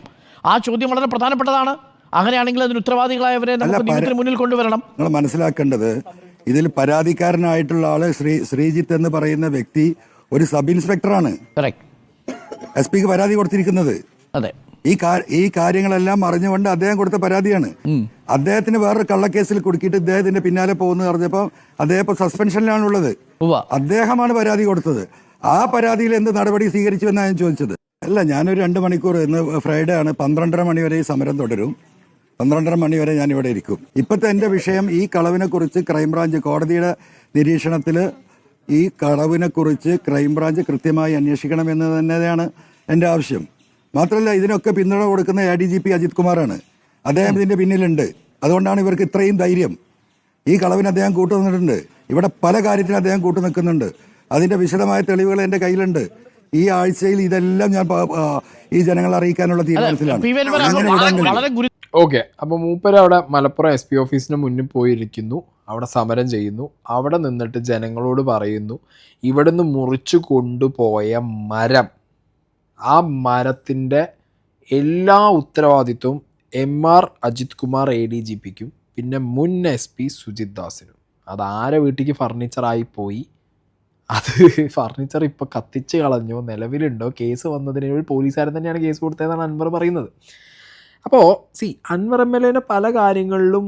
ആ ചോദ്യം വളരെ പ്രധാനപ്പെട്ടതാണ്. അങ്ങനെയാണെങ്കിൽ അതിന് ഉത്തരവാദികളായവരെ നമുക്ക് നിയമത്തിന് മുന്നിൽ കൊണ്ടുവരണം. നിങ്ങൾ മനസ്സിലാക്കേണ്ടത്, ഇതിൽ പരാതിക്കാരനായിട്ടുള്ള ആള് ശ്രീജിത്ത് എന്ന് പറയുന്ന വ്യക്തി ഒരു സബ് ഇൻസ്പെക്ടറാണ്. കറക്റ്റ്. SP പരാതി കൊടുത്തിരിക്കുന്നത്. അതെ. ഈ കാര്യങ്ങളെല്ലാം അറിഞ്ഞുകൊണ്ട് അദ്ദേഹം കൊടുത്ത പരാതിയാണ്. അദ്ദേഹത്തിന് വേറൊരു കള്ളക്കേസിൽ കുടുക്കിയിട്ട് ഇദ്ദേഹത്തിന്റെ പിന്നാലെ പോകുന്നു പറഞ്ഞപ്പോൾ അദ്ദേഹം ഇപ്പോൾ സസ്പെൻഷനിലാണുള്ളത്. അദ്ദേഹമാണ് പരാതി കൊടുത്തത്. ആ പരാതിയിൽ എന്ത് നടപടി സ്വീകരിച്ചു എന്നാണ് ഞാൻ ചോദിച്ചത്. അല്ല, ഞാനൊരു 2 മണിക്കൂർ, ഇന്ന് ഫ്രൈഡേ ആണ്, 12:30 മണി വരെ ഈ സമരം തുടരും. 12:30 മണി വരെ ഞാൻ ഇവിടെ ഇരിക്കും. ഇപ്പോഴത്തെ എൻ്റെ വിഷയം ഈ കളവിനെ കുറിച്ച് ക്രൈംബ്രാഞ്ച് കോടതിയുടെ നിരീക്ഷണത്തിൽ ഈ കളവിനെ കുറിച്ച് ക്രൈംബ്രാഞ്ച് കൃത്യമായി അന്വേഷിക്കണമെന്ന് തന്നെയാണ് എൻ്റെ ആവശ്യം. മാത്രമല്ല, ഇതിനൊക്കെ പിന്തുണ കൊടുക്കുന്ന ADGP അജിത് കുമാറാണ്. അദ്ദേഹം ഇതിൻ്റെ പിന്നിലുണ്ട്. അതുകൊണ്ടാണ് ഇവർക്ക് ഇത്രയും ധൈര്യം. ഈ കളവിന് അദ്ദേഹം കൂട്ടുനിന്നിട്ടുണ്ട്. ഇവിടെ പല കാര്യത്തിനും അദ്ദേഹം കൂട്ടുനിൽക്കുന്നുണ്ട്. അതിൻ്റെ വിശദമായ തെളിവുകൾ എൻ്റെ കയ്യിലുണ്ട്. ഈ ആഴ്ചയിൽ ഇതെല്ലാം ഞാൻ ഈ ജനങ്ങളെ അറിയിക്കാനുള്ള തീരുമാനത്തിലാണ്. ഓക്കെ, അപ്പോൾ മൂപ്പര് അവിടെ മലപ്പുറം SP ഓഫീസിന് മുന്നിൽ പോയിരിക്കുന്നു, അവിടെ സമരം ചെയ്യുന്നു. അവിടെ നിന്നിട്ട് ജനങ്ങളോട് പറയുന്നു, ഇവിടുന്ന് മുറിച്ചു കൊണ്ടുപോയ മരം, ആ മരത്തിൻ്റെ എല്ലാ ഉത്തരവാദിത്വവും MR അജിത് കുമാർ ADGPക്കും പിന്നെ മുൻ SP സുജിത് ദാസിനും. അതാരെ വീട്ടിലേക്ക് ഫർണിച്ചറായി പോയി, അത് ഫർണിച്ചർ ഇപ്പോൾ കത്തിച്ച് കളഞ്ഞോ, നിലവിലുണ്ടോ, കേസ് വന്നതിന് ഒരു പോലീസുകാരൻ തന്നെയാണ് കേസ് കൊടുത്തതെന്നാണ് അൻവർ പറയുന്നത്. അപ്പോൾ അൻവർ MLA പല കാര്യങ്ങളിലും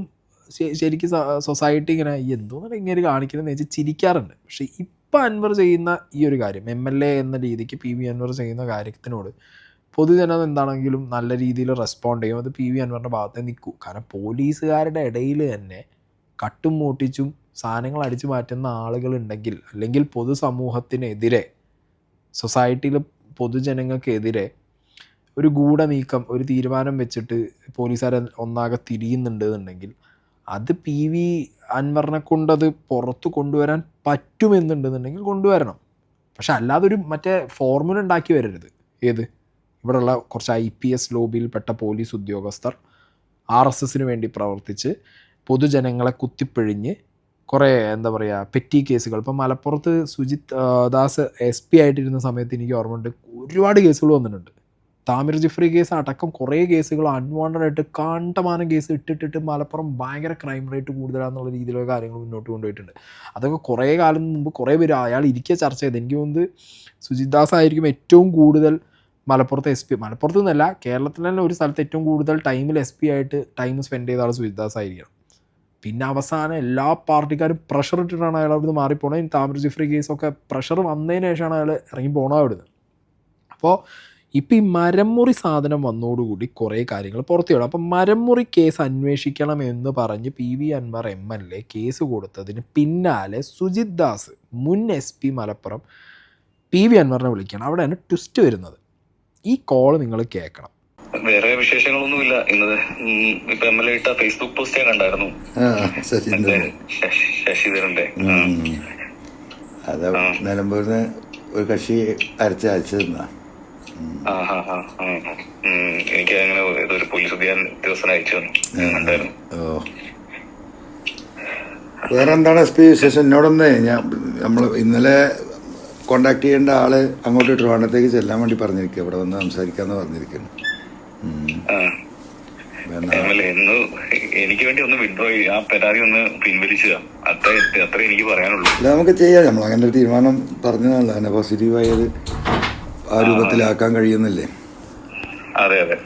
ശരിക്കും സൊസൈറ്റി ഇങ്ങനെ എന്തോന്നാണ് ഇങ്ങനെ കാണിക്കുന്നതെന്ന് വെച്ചാൽ ചിരിക്കാറുണ്ട്. പക്ഷേ ഇപ്പം അൻവർ ചെയ്യുന്ന ഈ ഒരു കാര്യം, MLA എന്ന രീതിക്ക് PV അൻവർ ചെയ്യുന്ന കാര്യത്തിനോട് പൊതുജനം എന്താണെങ്കിലും നല്ല രീതിയിൽ റെസ്പോണ്ട് ചെയ്യും. അത് PV അൻവറിൻ്റെ ഭാഗത്ത് നിൽക്കൂ. കാരണം പോലീസുകാരുടെ ഇടയിൽ തന്നെ കട്ടും മൂട്ടിച്ചും സാധനങ്ങൾ അടിച്ചു മാറ്റുന്ന ആളുകളുണ്ടെങ്കിൽ, അല്ലെങ്കിൽ പൊതുസമൂഹത്തിനെതിരെ, സൊസൈറ്റിയിൽ പൊതുജനങ്ങൾക്കെതിരെ ഒരു ഗൂഢനീക്കം, ഒരു തീരുമാനം വെച്ചിട്ട് പോലീസുകാരെ ഒന്നാകെ തിരിയുന്നുണ്ട് എന്നുണ്ടെങ്കിൽ അത് PV അൻവറിനെ കൊണ്ടത് പുറത്ത് കൊണ്ടുവരാൻ പറ്റുമെന്നുണ്ടെന്നുണ്ടെങ്കിൽ കൊണ്ടുവരണം. പക്ഷെ അല്ലാതെ ഒരു മറ്റേ ഫോർമുല ഉണ്ടാക്കി വരരുത്. ഏത് ഇവിടെയുള്ള കുറച്ച് IPS ലോബിയിൽപ്പെട്ട പോലീസ് ഉദ്യോഗസ്ഥർ RSSന് വേണ്ടി പ്രവർത്തിച്ച് പൊതുജനങ്ങളെ കുത്തിപ്പിഴിഞ്ഞ് കുറേ എന്താ പറയുക പെറ്റി കേസുകൾ. ഇപ്പം മലപ്പുറത്ത് സുജിത് ദാസ് SP ആയിട്ടിരുന്ന സമയത്ത് എനിക്ക് ഓർമ്മയുണ്ട്, ഒരുപാട് കേസുകൾ വന്നിട്ടുണ്ട്. താമിർ ജിഫ്രി കേസ് അടക്കം കുറേ കേസുകൾ അൺവാണ്ടഡ് ആയിട്ട് കണ്ടമാനം കേസ് ഇട്ടിട്ട് മലപ്പുറം ഭയങ്കര ക്രൈം റേറ്റ് കൂടുതലാണെന്നുള്ള രീതിയിലുള്ള കാര്യങ്ങൾ മുന്നോട്ട് കൊണ്ടുപോയിട്ടുണ്ട്. അതൊക്കെ കുറേ കാലം മുമ്പ് കുറേ പേര് അയാൾ ഇരിക്കുക ചർച്ച ചെയ്ത്. എനിക്ക് തോന്നുന്നത് സുജിത് ദാസ് ആയിരിക്കും ഏറ്റവും കൂടുതൽ മലപ്പുറത്ത് SP, മലപ്പുറത്ത് നിന്നല്ല കേരളത്തിൽ തന്നെ ഒരു സ്ഥലത്ത് ഏറ്റവും കൂടുതൽ ടൈമിൽ SP ആയിട്ട് ടൈം സ്പെൻഡ് ചെയ്ത ആൾ സുജിത് ദാസ് ആയിരിക്കണം. പിന്നെ അവസാനം എല്ലാ പാർട്ടിക്കാരും പ്രഷർ ഇട്ടിട്ടാണ് അയാൾ അവിടുന്ന് മാറിപ്പോണത്. ഈ താമിർ ജിഫ്രി കേസൊക്കെ പ്രഷർ വന്നതിന് ശേഷമാണ് അയാൾ ഇറങ്ങി പോകണത് അവിടുന്ന്. അപ്പോൾ ഇപ്പം ഈ മരംമുറി സാധനം വന്നതോടുകൂടി കുറേ കാര്യങ്ങൾ പുറത്തു വിടും. അപ്പം മരംമുറി കേസ് അന്വേഷിക്കണം എന്ന് പറഞ്ഞ് PV അൻവർ MLA കേസ് കൊടുത്തതിന് പിന്നാലെ സുജിത് ദാസ് മുൻ SP മലപ്പുറം PV അൻവറിനെ വിളിക്കണം. അവിടെയാണ് ട്വിസ്റ്റ് വരുന്നത്. ഈ കോള് നിങ്ങൾ കേൾക്കണം. വേറെ വിശേഷങ്ങളൊന്നുമില്ല. ഇന്നത് ഇപ്പൊ MLA ഇട്ട ഫേസ്ബുക്ക് പോസ്റ്റ് ഞാൻ കണ്ടായിരുന്നു, ശശിധരന്റെ. അത് നിലമ്പൂരിന്ന് ഒരു കക്ഷി അയച്ചു തന്നാ. എനിക്ക് അങ്ങനെ ഒരു പോലീസ് ഉദ്യോഗസ്ഥൻ അയച്ചു കണ്ടായിരുന്നു. വേറെ എന്താണ് SP വിശേഷം? എന്നോടൊന്ന് നമ്മൾ ഇന്നലെ കോണ്ടാക്ട് ചെയ്യേണ്ട ആള് അങ്ങോട്ട് ട്രിവാൻഡ്രത്തേക്ക് ചെല്ലാൻ വേണ്ടി പറഞ്ഞിരിക്കുക, ഇവിടെ വന്ന് സംസാരിക്കാന്ന് പറഞ്ഞിരിക്കുന്നു. എനിക്ക് വേണ്ടി ഒന്ന് വിഡ്രോ ആ പരാതി ഒന്ന് പിൻവലിച്ചുക, അത്ര എനിക്ക് പറയാനുള്ളൂ. അല്ല, നമുക്ക് ചെയ്യാം. നമ്മൾ അങ്ങനെ ഒരു തീരുമാനം പറഞ്ഞതല്ല, അങ്ങനെ പോസിറ്റീവായത് ആ രൂപത്തിലാക്കാൻ കഴിയുന്നില്ലേ? അതെ അതെ,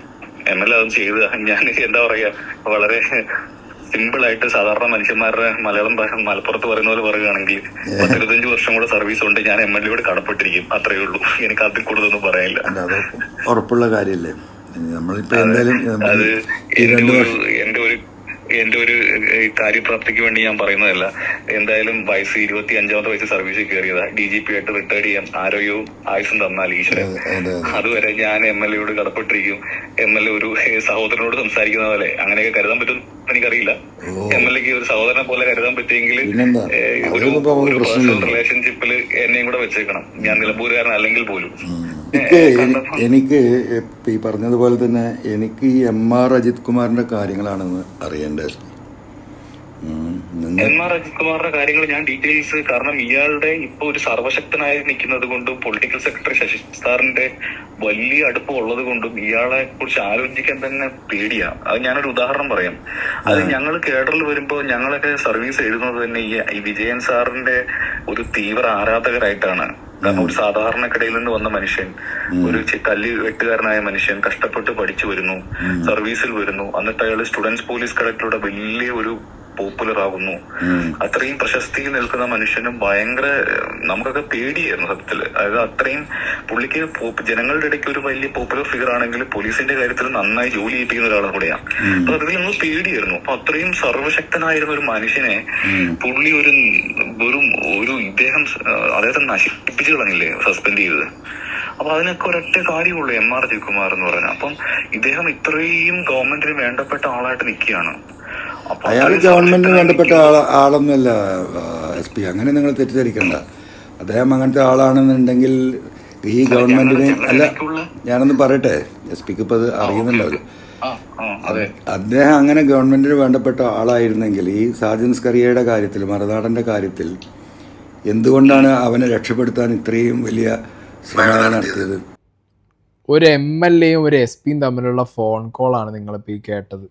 MLA അത് ചെയ്ത് ഞാൻ എന്താ പറയാ, വളരെ സിമ്പിൾ ആയിട്ട് സാധാരണ മനുഷ്യന്മാരുടെ മലയാളം ഭാഷ മലപ്പുറത്ത് പറയുന്ന പോലെ പറയുകയാണെങ്കിൽ 25 വർഷം കൂടെ സർവീസ് ഉണ്ട്, ഞാൻ MLAയോട് കടപ്പെട്ടിരിക്കും. അത്രയേ ഉള്ളൂ, എനിക്ക് അതിൽ കൂടുതലൊന്നും പറയാനില്ല. അത് ഉറപ്പുള്ള കാര്യമല്ലേ. നമ്മളിപ്പോ എന്തായാലും അത് എന്റെ ഒരു കാര്യപ്രാപ്തിക്ക് വേണ്ടി ഞാൻ പറയുന്നതല്ല. എന്തായാലും വയസ്സ് 25ാമത്തെ വയസ്സ് സർവീസിൽ കയറിയതാ. DGP ആയിട്ട് റിട്ടയർഡ് ചെയ്യാൻ ആരോഗ്യവും ആയുസും തന്നാൽ ഈശ്വരൻ. അതുവരെ ഞാൻ MLAയോട് കടപ്പെട്ടിരിക്കും. MLA ഒരു സഹോദരനോട് സംസാരിക്കുന്ന പോലെ അങ്ങനെയൊക്കെ കരുതാൻ പറ്റും എനിക്കറിയില്ല. MLAക്ക് ഒരു സഹോദരനെ പോലെ കരുതാൻ പറ്റിയെങ്കിൽ ഒരു പേഴ്സണൽ റിലേഷൻഷിപ്പിൽ എന്നെയും കൂടെ വെച്ചേക്കണം. ഞാൻ നിലമ്പൂരുകാരൻ അല്ലെങ്കിൽ പോലും. എനിക്ക് ഈ പറഞ്ഞതുപോലെ തന്നെ എനിക്ക് ഈ MR അജിത് കുമാറിന്റെ കാര്യങ്ങളാണെന്ന് അറിയേണ്ടത്. MR അജിത് കുമാറിന്റെ കാര്യങ്ങൾ ഞാൻ ഡീറ്റെയിൽസ്, കാരണം ഇയാളുടെ ഇപ്പൊ ഒരു സർവശക്തനായി നിൽക്കുന്നത് കൊണ്ടും പൊളിറ്റിക്കൽ സെക്രട്ടറി ശശി സാറിന്റെ വലിയ അടുപ്പം ഉള്ളത് കൊണ്ടും ഇയാളെ കുറിച്ച് ആലോചിക്കാൻ തന്നെ പേടിയാ. അത് ഞാനൊരു ഉദാഹരണം പറയാം. അത് ഞങ്ങൾ കേഡറിൽ വരുമ്പോ ഞങ്ങളൊക്കെ സർവീസ് എഴുതുന്നത് തന്നെ ഈ വിജയൻ സാറിന്റെ ഒരു തീവ്ര ആരാധകരായിട്ടാണ്. കാരണം ഒരു സാധാരണക്കിടയിൽ നിന്ന് വന്ന മനുഷ്യൻ, ഒരു കല്ല് വെട്ടുകാരനായ മനുഷ്യൻ കഷ്ടപ്പെട്ട് പഠിച്ചു വരുന്നു, സർവീസിൽ വരുന്നു, എന്നിട്ട് അയാൾ സ്റ്റുഡൻസ് പോലീസ് കേഡറ്റിലൂടെ വലിയ ഒരു പോപ്പുലർ ആകുന്നു. അത്രയും പ്രശസ്തിയിൽ നിൽക്കുന്ന മനുഷ്യനും ഭയങ്കര നമുക്കൊക്കെ പേടിയായിരുന്നു സത്യത്തില്. അതായത് അത്രയും പുള്ളിക്ക് ജനങ്ങളുടെ ഇടയ്ക്ക് ഒരു വലിയ പോപ്പുലർ ഫിഗർ ആണെങ്കിൽ പോലീസിന്റെ കാര്യത്തിൽ നന്നായി ജോലി ചെയ്യിപ്പിക്കുന്ന ഒരാളും കൂടെയാണ്. അപ്പൊ അതിൽ നമ്മൾ പേടിയായിരുന്നു. അപ്പൊ അത്രയും സർവശക്തനായിരുന്ന ഒരു മനുഷ്യനെ പുള്ളി ഒരു ഇദ്ദേഹം അദ്ദേഹത്തെ നശിപ്പിച്ചു കളഞ്ഞില്ലേ, സസ്പെൻഡ് ചെയ്തത്. അപ്പൊ അതിനൊക്കെ ഒരൊറ്റ കാര്യമുള്ളൂ M.R. അജിത് കുമാർ എന്ന് പറഞ്ഞാൽ. അപ്പം ഇദ്ദേഹം ഇത്രയും ഗവൺമെന്റിന് വേണ്ടപ്പെട്ട ആളായിട്ട് നിൽക്കുകയാണ്. അയാൾ ഗവൺമെന്റിന് വേണ്ടപ്പെട്ട ആളൊന്നുമല്ല SP, അങ്ങനെ നിങ്ങൾ തെറ്റിദ്ധരിക്കണ്ട. അദ്ദേഹം അങ്ങനത്തെ ആളാണെന്നുണ്ടെങ്കിൽ ഈ ഗവൺമെന്റിന് അല്ല, ഞാനൊന്ന് പറയട്ടെ, SP-ക്ക് ഇപ്പൊ അത് അറിയുന്നുണ്ടാവില്ല. അദ്ദേഹം അങ്ങനെ ഗവൺമെന്റിന് വേണ്ടപ്പെട്ട ആളായിരുന്നെങ്കിൽ ഈ സാജൻ സ്കറിയയുടെ കാര്യത്തിൽ, മറുനാടന്റെ കാര്യത്തിൽ എന്തുകൊണ്ടാണ് അവനെ രക്ഷപ്പെടുത്താൻ ഇത്രയും വലിയ ശ്രമങ്ങൾ നടത്തിയത്? ഒരു MLA-യും ഒരു SP-യും തമ്മിലുള്ള ഫോൺ കോളാണ് നിങ്ങളിപ്പോൾ ഈ കേട്ടത്.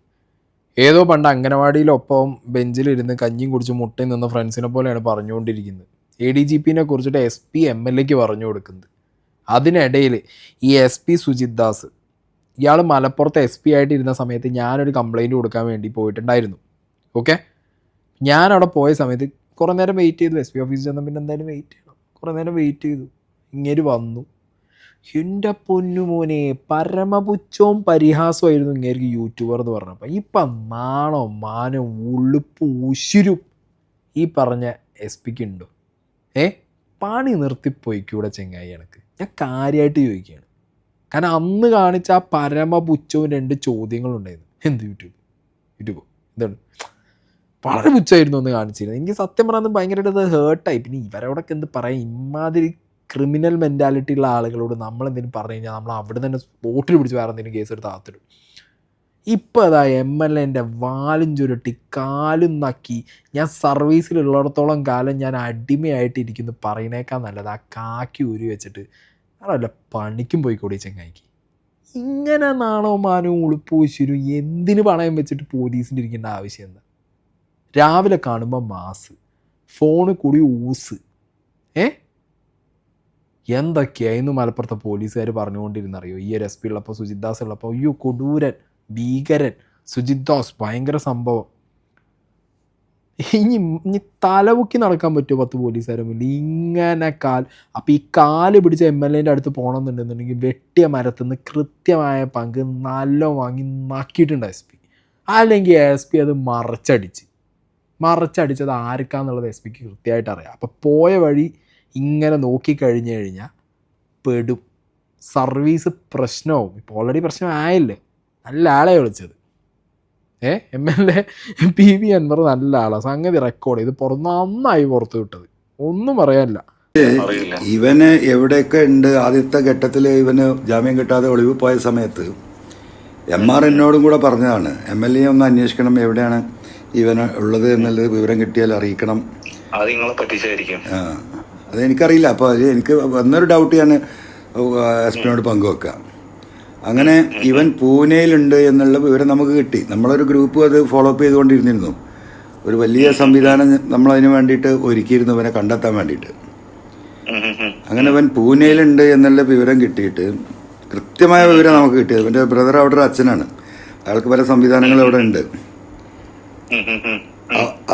ഏതോ പണ്ട് അംഗനവാടിയിലൊപ്പം ബെഞ്ചിലിരുന്ന് കഞ്ഞിയും കുടിച്ച് മുട്ടയിൽ നിന്ന് ഫ്രണ്ട്സിനെ പോലെയാണ് പറഞ്ഞുകൊണ്ടിരിക്കുന്നത്. ADGP-നെ കുറിച്ചിട്ട് SP MLA-ക്ക് പറഞ്ഞു കൊടുക്കുന്നത്. അതിനിടയിൽ ഈ SP സുജിത് ദാസ്, ഇയാൾ മലപ്പുറത്ത് SP ആയിട്ടിരുന്ന സമയത്ത് ഞാനൊരു കംപ്ലയിൻറ്റ് കൊടുക്കാൻ വേണ്ടി പോയിട്ടുണ്ടായിരുന്നു. ഓക്കെ, ഞാനവിടെ പോയ സമയത്ത് കുറേ നേരം വെയിറ്റ് ചെയ്തു. SP ഓഫീസിൽ ചെന്നാൽ പിന്നെ എന്തായാലും വെയിറ്റ് ചെയ്യണം. കുറേ നേരം വെയിറ്റ് ചെയ്തു. ഇങ്ങനെ വന്നു. എൻ്റെ പൊന്നുമോനെ, പരമപുച്ഛവും പരിഹാസമായിരുന്നു ഇങ്ങേർക്ക് യൂട്യൂബർ എന്ന് പറഞ്ഞപ്പോൾ. ഇപ്പം നാണോ മാനോ ഉളുപ്പ് ഉശിരും ഈ പറഞ്ഞ SP-ക്ക് ഉണ്ടോ? പണി നിർത്തിപ്പോയിക്കൂടെ ചെങ്ങായി എനിക്ക്? ഞാൻ കാര്യമായിട്ട് ചോദിക്കുകയാണ്. കാരണം അന്ന് കാണിച്ച ആ പരമപുച്ഛവും 2 ചോദ്യങ്ങളുണ്ടായിരുന്നു. എന്ത് യൂട്യൂബോ എന്താണ് വളരെ പുച്ഛമായിരുന്നു ഒന്ന് കാണിച്ചിരുന്നത്. എനിക്ക് സത്യം പറഞ്ഞാൽ ഭയങ്കരമായിട്ട് ഹേർട്ടായി. പിന്നെ ഇവരോടൊക്കെ എന്ത് പറയാം, ഇമാതിരി ക്രിമിനൽ മെൻറ്റാലിറ്റി ഉള്ള ആളുകളോട് നമ്മളെന്തെങ്കിലും പറഞ്ഞു കഴിഞ്ഞാൽ നമ്മൾ അവിടെ തന്നെ സ്പോട്ടിൽ പിടിച്ച് വേറെ എന്തെങ്കിലും കേസ് എടുത്ത് ആത്തിടും. ഇപ്പോൾ അതാ MLA-ൻ്റെ വാലും ചുരുട്ടി കാലും നക്കി ഞാൻ സർവീസിലുള്ളിടത്തോളം കാലം ഞാൻ അടിമയായിട്ടിരിക്കുന്നു പറയുന്നേക്കാൾ നല്ലത് ആ കാക്കി ഊരി വെച്ചിട്ട് അതല്ല പണിക്കും പോയിക്കൂടി ചെങ്ങായിക്ക്. ഇങ്ങനെ നാണോ മാനവും ഉളുപ്പൂശിരും എന്തിന് പണയം വെച്ചിട്ട് പോലീസിൻ്റെ ഇരിക്കേണ്ട ആവശ്യം എന്താ? രാവിലെ കാണുമ്പോൾ മാസ്, ഫോണിൽ കൂടി ഊസ്. എന്തൊക്കെയായിരുന്നു മലപ്പുറത്തെ പോലീസുകാർ പറഞ്ഞുകൊണ്ടിരുന്നറിയോ? ഈ ഒരു SP ഉള്ളപ്പോൾ, സുജിത് ദാസ് ഉള്ളപ്പോൾ, അയ്യോ കൊടൂരൻ, ഭീകരൻ, സുജിത് ദാസ് ഭയങ്കര സംഭവം. ഇനി തലമുക്കി നടക്കാൻ പറ്റുമോ 10 പോലീസുകാരും ഇല്ല ഇങ്ങനെ അപ്പം ഈ കാല് പിടിച്ച MLA-ൻ്റെ അടുത്ത് പോകണമെന്നുണ്ടെന്നുണ്ടെങ്കിൽ വെട്ടിയ മരത്തുനിന്ന് കൃത്യമായ പങ്ക് നല്ല വാങ്ങി നക്കിയിട്ടുണ്ട് SP. അല്ലെങ്കിൽ SP അത് മറച്ചടിച്ചത് ആർക്കാന്നുള്ളത് SP-ക്ക് കൃത്യമായിട്ട് അറിയാം. അപ്പം പോയ വഴി ഇങ്ങനെ നോക്കിക്കഴിഞ്ഞു കഴിഞ്ഞാൽ പെടും. സർവീസ് പ്രശ്നവും. ഇപ്പോൾ ഓൾറെഡി പ്രശ്നമായില്ലേ. നല്ല ആളെ വിളിച്ചത്. MLA PV അൻവർ നല്ല ആളാണ്. സംഗതി റെക്കോർഡ് ചെയ്ത് നന്നായി പുറത്ത് വിട്ടത്. ഒന്നും പറയാനില്ല. ഇവന് എവിടെയൊക്കെ ഉണ്ട്. ആദ്യത്തെ ഘട്ടത്തിൽ ഇവന് ജാമ്യം കിട്ടാതെ ഒളിവ് പോയ സമയത്ത് MR എന്നോടും കൂടെ പറഞ്ഞതാണ്, MLA ഒന്ന് അന്വേഷിക്കണം, എവിടെയാണ് ഇവന് ഉള്ളത് എന്നുള്ളത് വിവരം കിട്ടിയാൽ അറിയിക്കണം. അതെനിക്കറിയില്ല. അപ്പോൾ എനിക്ക് വന്നൊരു ഡൗട്ട് ഞാൻ SP-നോട് പങ്കുവെക്കാം. അങ്ങനെ ഇവൻ പൂനെയിലുണ്ട് എന്നുള്ള വിവരം നമുക്ക് കിട്ടി. നമ്മളൊരു ഗ്രൂപ്പ് അത് ഫോളോ അപ്പ് ചെയ്തുകൊണ്ടിരുന്നിരുന്നു. ഒരു വലിയ സംവിധാനം നമ്മളതിന് വേണ്ടിയിട്ട് ഒരുക്കിയിരുന്നു ഇവനെ കണ്ടെത്താൻ വേണ്ടിയിട്ട്. അങ്ങനെ ഇവൻ പൂനെയിലുണ്ട് എന്നുള്ള വിവരം കിട്ടിയിട്ട്, കൃത്യമായ വിവരം നമുക്ക് കിട്ടിയത്, ഇവൻ്റെ ബ്രദർ അവിടെ ഒരു അച്ഛനാണ്, അയാൾക്ക് പല സംവിധാനങ്ങൾ അവിടെ ഉണ്ട്.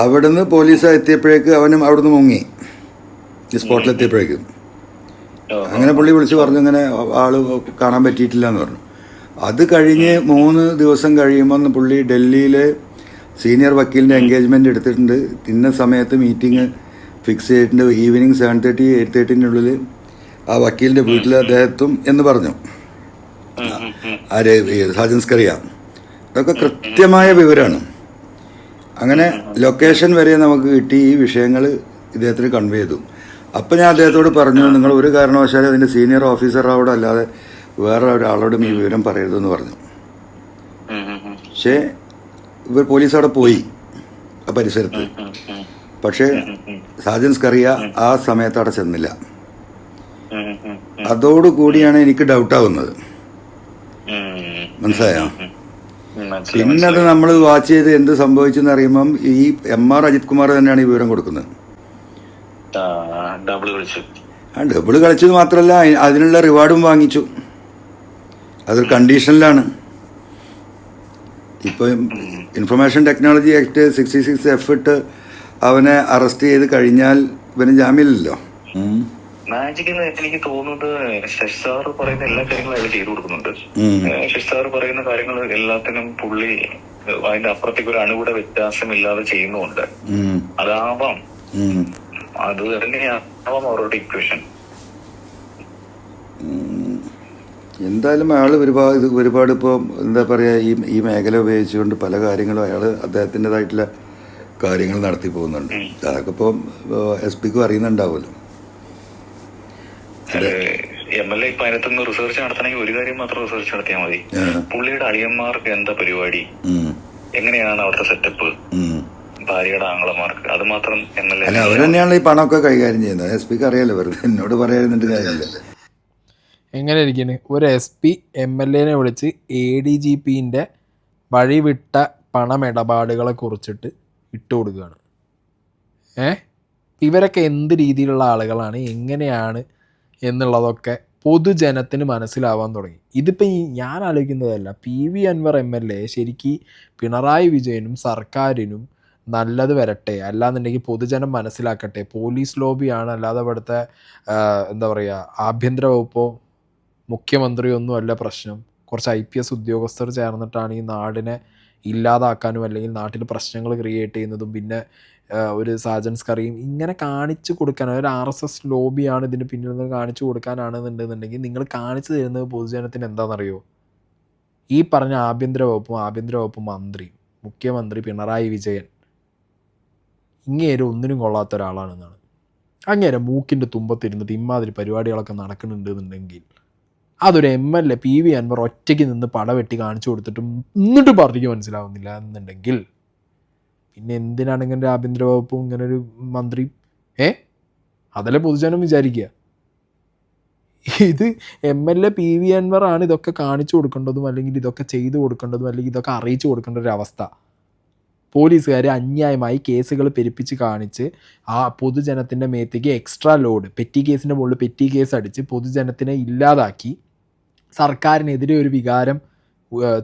അവിടുന്ന് പോലീസ് എത്തിയപ്പോഴേക്ക് അവനും അവിടുന്ന് മുങ്ങി ഈ സ്പോട്ടിലെത്തിയപ്പോഴേക്കും. അങ്ങനെ പുള്ളി വിളിച്ച് പറഞ്ഞു ഇങ്ങനെ ആള് കാണാൻ പറ്റിയിട്ടില്ല എന്ന് പറഞ്ഞു. അത് കഴിഞ്ഞ് 3 ദിവസം കഴിയുമ്പോൾ പുള്ളി ഡൽഹിയിൽ സീനിയർ വക്കീലിൻ്റെ എൻഗേജ്മെൻ്റ് എടുത്തിട്ടുണ്ട്. ഇന്ന സമയത്ത് മീറ്റിംഗ് ഫിക്സ് ചെയ്തിട്ടുണ്ട്, ഈവനിങ് 7:30 8:30-നുള്ളിൽ ആ വക്കീലിൻ്റെ വീട്ടിൽ അദ്ദേഹത്തും എന്ന് പറഞ്ഞു. ആര്? സാജൻ സ്കറിയ. ഇതൊക്കെ കൃത്യമായ വിവരമാണ്. അങ്ങനെ ലൊക്കേഷൻ വരെ നമുക്ക് കിട്ടി. ഈ വിഷയങ്ങൾ ഇദ്ദേഹത്തിന് കൺവേ ചെയ്തു. അപ്പം ഞാൻ അദ്ദേഹത്തോട് പറഞ്ഞു, നിങ്ങൾ ഒരു കാരണവശാലും അതിൻ്റെ സീനിയർ ഓഫീസറോട് അല്ലാതെ വേറെ ഒരാളോടും ഈ വിവരം പറയരുതെന്ന് പറഞ്ഞു. പക്ഷേ ഇവർ പോലീസ് അവിടെ പോയി ആ പരിസരത്ത്. പക്ഷേ സാജൻ സ്കറിയ ആ സമയത്ത് അവിടെ ചെന്നില്ല. അതോടുകൂടിയാണ് എനിക്ക് ഡൗട്ടാവുന്നത്. മനസ്സിലായോ? പിന്നെ അത് നമ്മൾ വാച്ച് ചെയ്ത് എന്ത് സംഭവിച്ചെന്ന് അറിയുമ്പം ഈ MR അജിത് കുമാർ തന്നെയാണ് ഈ വിവരം കൊടുക്കുന്നത്. ആ ഡബിൾ കളിച്ചത് മാത്രമല്ല അതിനുള്ള റിവാർഡും വാങ്ങിച്ചു. അതൊരു കണ്ടീഷനിലാണ്. ഇപ്പോൾ ഇൻഫർമേഷൻ ടെക്നോളജി ആക്ട് 66F ഇട്ട് അവനെ അറസ്റ്റ് ചെയ്ത് കഴിഞ്ഞാൽ ഇവന് ജാമ്യമില്ലല്ലോ. മാജിക് എനിക്ക് തോന്നുന്നത് ശശി സാർ പറയുന്ന എല്ലാ കാര്യങ്ങളും അയാൾ ചെയ്തു കൊടുക്കുന്നുണ്ട്. ശശി സാർ പറയുന്ന കാര്യങ്ങൾ എല്ലാത്തിനും പുള്ളി അതിന്റെ അപ്പുറത്തേക്ക് ഒരു അണുകൂടെ വ്യത്യാസമില്ലാതെ ചെയ്യുന്നുണ്ട്. അതാവാം, അത് തന്നെയാവാം അവരുടെ ഇക്വേഷൻ. എന്തായാലും അയാൾ ഒരുപാട് ഇപ്പോൾ എന്താ പറയുക, ഈ മേഖല ഉപയോഗിച്ചുകൊണ്ട് പല കാര്യങ്ങളും അയാൾ അദ്ദേഹത്തിൻ്റെതായിട്ടുള്ള കാര്യങ്ങൾ നടത്തി പോകുന്നുണ്ട്. അതൊക്കെ ഇപ്പോൾ SP-ക്കും അറിയുന്നുണ്ടാവുമല്ലോ. MLA ഇപ്പൊ അതിനകത്തൊന്ന് റിസർച്ച് നടത്തണമെങ്കിൽ ഒരു കാര്യം മാത്രം റിസർച്ച് നടത്തിയാൽ മതി. പുള്ളിയുടെ അളിയന്മാർക്ക് എന്താ പരിപാടി, എങ്ങനെയാണ് അവിടുത്തെ സെറ്റപ്പ്, ഭാര്യയുടെ ആങ്ങളമാർക്ക്, അത് മാത്രം MLA. അല്ല, അവർ തന്നെയാണ് ഈ പണമൊക്കെ കൈകാര്യം ചെയ്യുന്നത്. SP-ക്ക് അറിയാലോ, വെറുതെ എന്നോട് പറയാനിട്ട് കാര്യമില്ല. എങ്ങനെ ഇരിക്കുന്നു, ഒരു SP MLA-നെ വിളിച്ച് ADGP-ൻ്റെ വഴിവിട്ട പണമിടപാടുകളെ കുറിച്ചിട്ട് ഇട്ട് കൊടുക്കുകയാണ്. ഇവരൊക്കെ എന്ത് രീതിയിലുള്ള ആളുകളാണ്, എങ്ങനെയാണ് എന്നുള്ളതൊക്കെ പൊതുജനത്തിന് മനസ്സിലാവാൻ തുടങ്ങി. ഇതിപ്പോൾ ഞാൻ ആലോചിക്കുന്നതല്ല, PV അൻവർ MLA ശരിക്കും പിണറായി വിജയനും സർക്കാരിനും നല്ലത് വരട്ടെ, അല്ലാന്നുണ്ടെങ്കിൽ പൊതുജനം മനസ്സിലാക്കട്ടെ, പോലീസ് ലോബിയാണ്, അല്ലാതെ ഇവിടുത്തെ എന്താ പറയുക ആഭ്യന്തര വകുപ്പോ മുഖ്യമന്ത്രിയോ ഒന്നും അല്ല പ്രശ്നം. കുറച്ച് IPS ഉദ്യോഗസ്ഥർ ചേർന്നിട്ടാണ് ഈ നാടിനെ ഇല്ലാതാക്കാനും അല്ലെങ്കിൽ നാട്ടിൽ പ്രശ്നങ്ങൾ ക്രിയേറ്റ് ചെയ്യുന്നതും പിന്നെ ഒരു സാജൻസ് കറിയും ഇങ്ങനെ കാണിച്ചു കൊടുക്കാനാണ്. ഒരു RSS ലോബിയാണ് ഇതിന് പിന്നിൽ നിന്ന് കാണിച്ചു കൊടുക്കാനാണെന്നുണ്ടെന്നുണ്ടെങ്കിൽ നിങ്ങൾ കാണിച്ചു തരുന്നത് പൊതുജനത്തിന് എന്താണെന്നറിയോ? ഈ പറഞ്ഞ ആഭ്യന്തര വകുപ്പ് മന്ത്രി മുഖ്യമന്ത്രി പിണറായി വിജയൻ ഇങ്ങേരെ ഒന്നിനും കൊള്ളാത്ത ഒരാളാണെന്നാണ്. അങ്ങേരെ മൂക്കിൻ്റെ തുമ്പത്തിരുന്നിട്ട് ഇമാതിരി പരിപാടികളൊക്കെ നടക്കുന്നുണ്ടെന്നുണ്ടെങ്കിൽ അതൊരു MLA PV അൻവർ ഒറ്റയ്ക്ക് നിന്ന് പടവെട്ടി കാണിച്ചു കൊടുത്തിട്ടും എന്നിട്ട് പാർട്ടിക്ക് മനസ്സിലാവുന്നില്ല എന്നുണ്ടെങ്കിൽ പിന്നെ എന്തിനാണ് ഇങ്ങനെ ആഭ്യന്തര വകുപ്പും ഇങ്ങനെ ഒരു മന്ത്രി? അതല്ലേ പൊതുജനം വിചാരിക്കുക. ഇത് MLA PV അൻവർ ആണ് ഇതൊക്കെ കാണിച്ചു കൊടുക്കേണ്ടതും അല്ലെങ്കിൽ ഇതൊക്കെ ചെയ്തു കൊടുക്കേണ്ടതും അല്ലെങ്കിൽ ഇതൊക്കെ അറിയിച്ചു കൊടുക്കേണ്ട ഒരു അവസ്ഥ. പോലീസുകാർ അന്യായമായി കേസുകൾ പെരുപ്പിച്ച് കാണിച്ച് ആ പൊതുജനത്തിൻ്റെ മേത്തേക്ക് എക്സ്ട്രാ ലോഡ്, പെറ്റി കേസിൻ്റെ മുകളിൽ പെറ്റി കേസ് അടിച്ച് പൊതുജനത്തിനെ ഇല്ലാതാക്കി സർക്കാരിനെതിരെ ഒരു വികാരം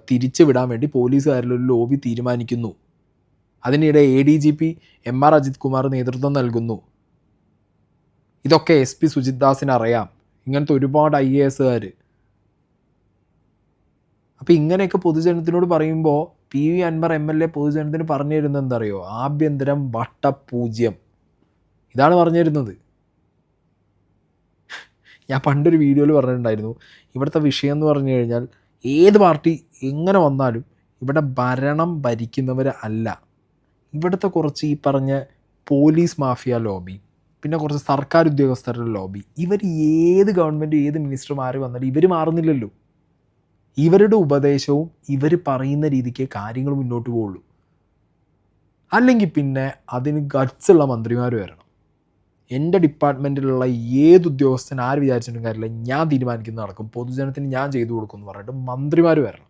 തിരിച്ചു വിടാൻ വേണ്ടി പോലീസുകാരിലൊരു ലോബി തീരുമാനിക്കുന്നു. അതിനിടെ ADGP MR അജിത് കുമാർ നേതൃത്വം നൽകുന്നു. ഇതൊക്കെ SP സുജിത് ദാസിന് അറിയാം, ഇങ്ങനത്തെ ഒരുപാട് IAS-കാർ. അപ്പോൾ ഇങ്ങനെയൊക്കെ പൊതുജനത്തിനോട് പറയുമ്പോൾ PV അൻവർ MLA പൊതുജനത്തിന് പറഞ്ഞു തരുന്നത് എന്താ അറിയോ? ആഭ്യന്തരം വട്ടപൂജ്യം. ഇതാണ് പറഞ്ഞു തരുന്നത്. ഞാൻ പണ്ടൊരു വീഡിയോയിൽ പറഞ്ഞിട്ടുണ്ടായിരുന്നു, ഇവിടുത്തെ വിഷയം എന്ന് പറഞ്ഞു കഴിഞ്ഞാൽ ഏത് പാർട്ടി എങ്ങനെ വന്നാലും ഇവിടെ ഭരണം ഭരിക്കുന്നവർ അല്ല, ഇവിടുത്തെ കുറച്ച് ഈ പറഞ്ഞ പോലീസ് മാഫിയ ലോബി, പിന്നെ കുറച്ച് സർക്കാർ ഉദ്യോഗസ്ഥരുടെ ലോബി, ഇവർ ഏത് ഗവൺമെൻറ് ഏത് മിനിസ്റ്റർമാർ വന്നാലും ഇവർ മാറുന്നില്ലല്ലോ. ഇവരുടെ ഉപദേശവും ഇവർ പറയുന്ന രീതിക്ക് കാര്യങ്ങൾ മുന്നോട്ട് പോവുള്ളൂ. അല്ലെങ്കിൽ പിന്നെ അതിന് ഗട്ട്സുള്ള മന്ത്രിമാർ വരണം. എൻ്റെ ഡിപ്പാർട്ട്മെൻറ്റിലുള്ള ഏത് ഉദ്യോഗസ്ഥൻ ആര് വിചാരിച്ചിട്ടും കാര്യമില്ല, ഞാൻ തീരുമാനിക്കുന്നത് നടക്കും, പൊതുജനത്തിന് ഞാൻ ചെയ്തു കൊടുക്കും എന്ന് പറഞ്ഞിട്ട് മന്ത്രിമാർ വരണം.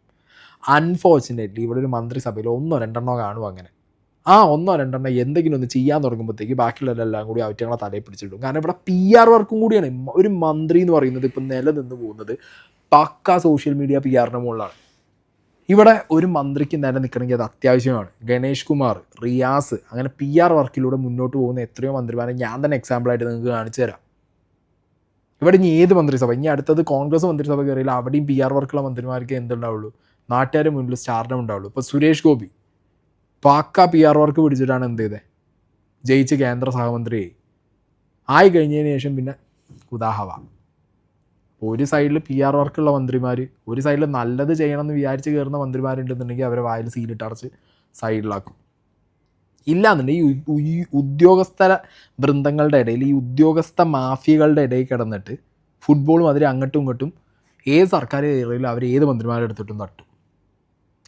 അൺഫോർച്ചുനേറ്റ്ലി ഇവിടെ ഒരു മന്ത്രിസഭയിൽ 1-2 കാണും അങ്ങനെ. 1-2 എന്തെങ്കിലും ഒന്ന് ചെയ്യാൻ തുടങ്ങുമ്പോഴത്തേക്ക് ബാക്കിയുള്ളവരെല്ലാം കൂടി അവറ്റങ്ങളെ തലയിൽ പിടിച്ചിടും. കാരണം ഇവിടെ PR വർക്കും കൂടിയാണ്. ഒരു മന്ത്രി എന്ന് പറയുന്നത് ഇപ്പം നിലനിന്ന് പോകുന്നത് പക്ക സോഷ്യൽ മീഡിയ PRൻ്റെ മുകളിലാണ്. ഇവിടെ ഒരു മന്ത്രിക്ക് നില നിൽക്കണമെങ്കിൽ അത് അത്യാവശ്യമാണ്. ഗണേഷ് കുമാർ, റിയാസ്, അങ്ങനെ PR വർക്കിലൂടെ മുന്നോട്ട് പോകുന്ന എത്രയോ മന്ത്രിമാരെ ഞാൻ തന്നെ എക്സാമ്പിളായിട്ട് നിങ്ങൾക്ക് കാണിച്ചു തരാം. ഇവിടെ ഇനി ഏത് മന്ത്രിസഭ, ഇനി അടുത്തത് കോൺഗ്രസ് മന്ത്രിസഭ കയറിയില്ല, അവിടെയും PR വർക്കുള്ള മന്ത്രിമാർക്ക് എന്തുണ്ടാവുള്ളൂ? നാട്ടുകാരുടെ മുന്നിൽ സ്റ്റാർഡം ഉണ്ടാവുള്ളൂ. ഇപ്പോൾ സുരേഷ് ഗോപി പക്ക PR വർക്ക് പിടിച്ചിട്ടാണ് എന്ത് ചെയ്തത്, ജയിച്ച് കേന്ദ്ര സഹമന്ത്രിയായി. ആയി കഴിഞ്ഞതിന് ശേഷം പിന്നെ കുതാഹവ. ഒരു സൈഡിൽ PR വർക്കുള്ള മന്ത്രിമാർ, ഒരു സൈഡിൽ നല്ലത് ചെയ്യണമെന്ന് വിചാരിച്ച് കയറുന്ന മന്ത്രിമാരുണ്ടെന്നുണ്ടെങ്കിൽ അവരെ വായിൽ സീലിട്ടടച്ച് സൈഡിലാക്കും. ഇല്ലാന്നുണ്ടെങ്കിൽ ഈ ഉദ്യോഗസ്ഥ വൃന്ദങ്ങളുടെ ഇടയിൽ, ഈ ഉദ്യോഗസ്ഥ മാഫിയകളുടെ ഇടയിൽ കിടന്നിട്ട് ഫുട്ബോളും അതിൽ അങ്ങോട്ടും ഇങ്ങോട്ടും ഏത് സർക്കാർ ഏരിയയിലും അവർ ഏത് മന്ത്രിമാരെടുത്തിട്ടും തട്ടും.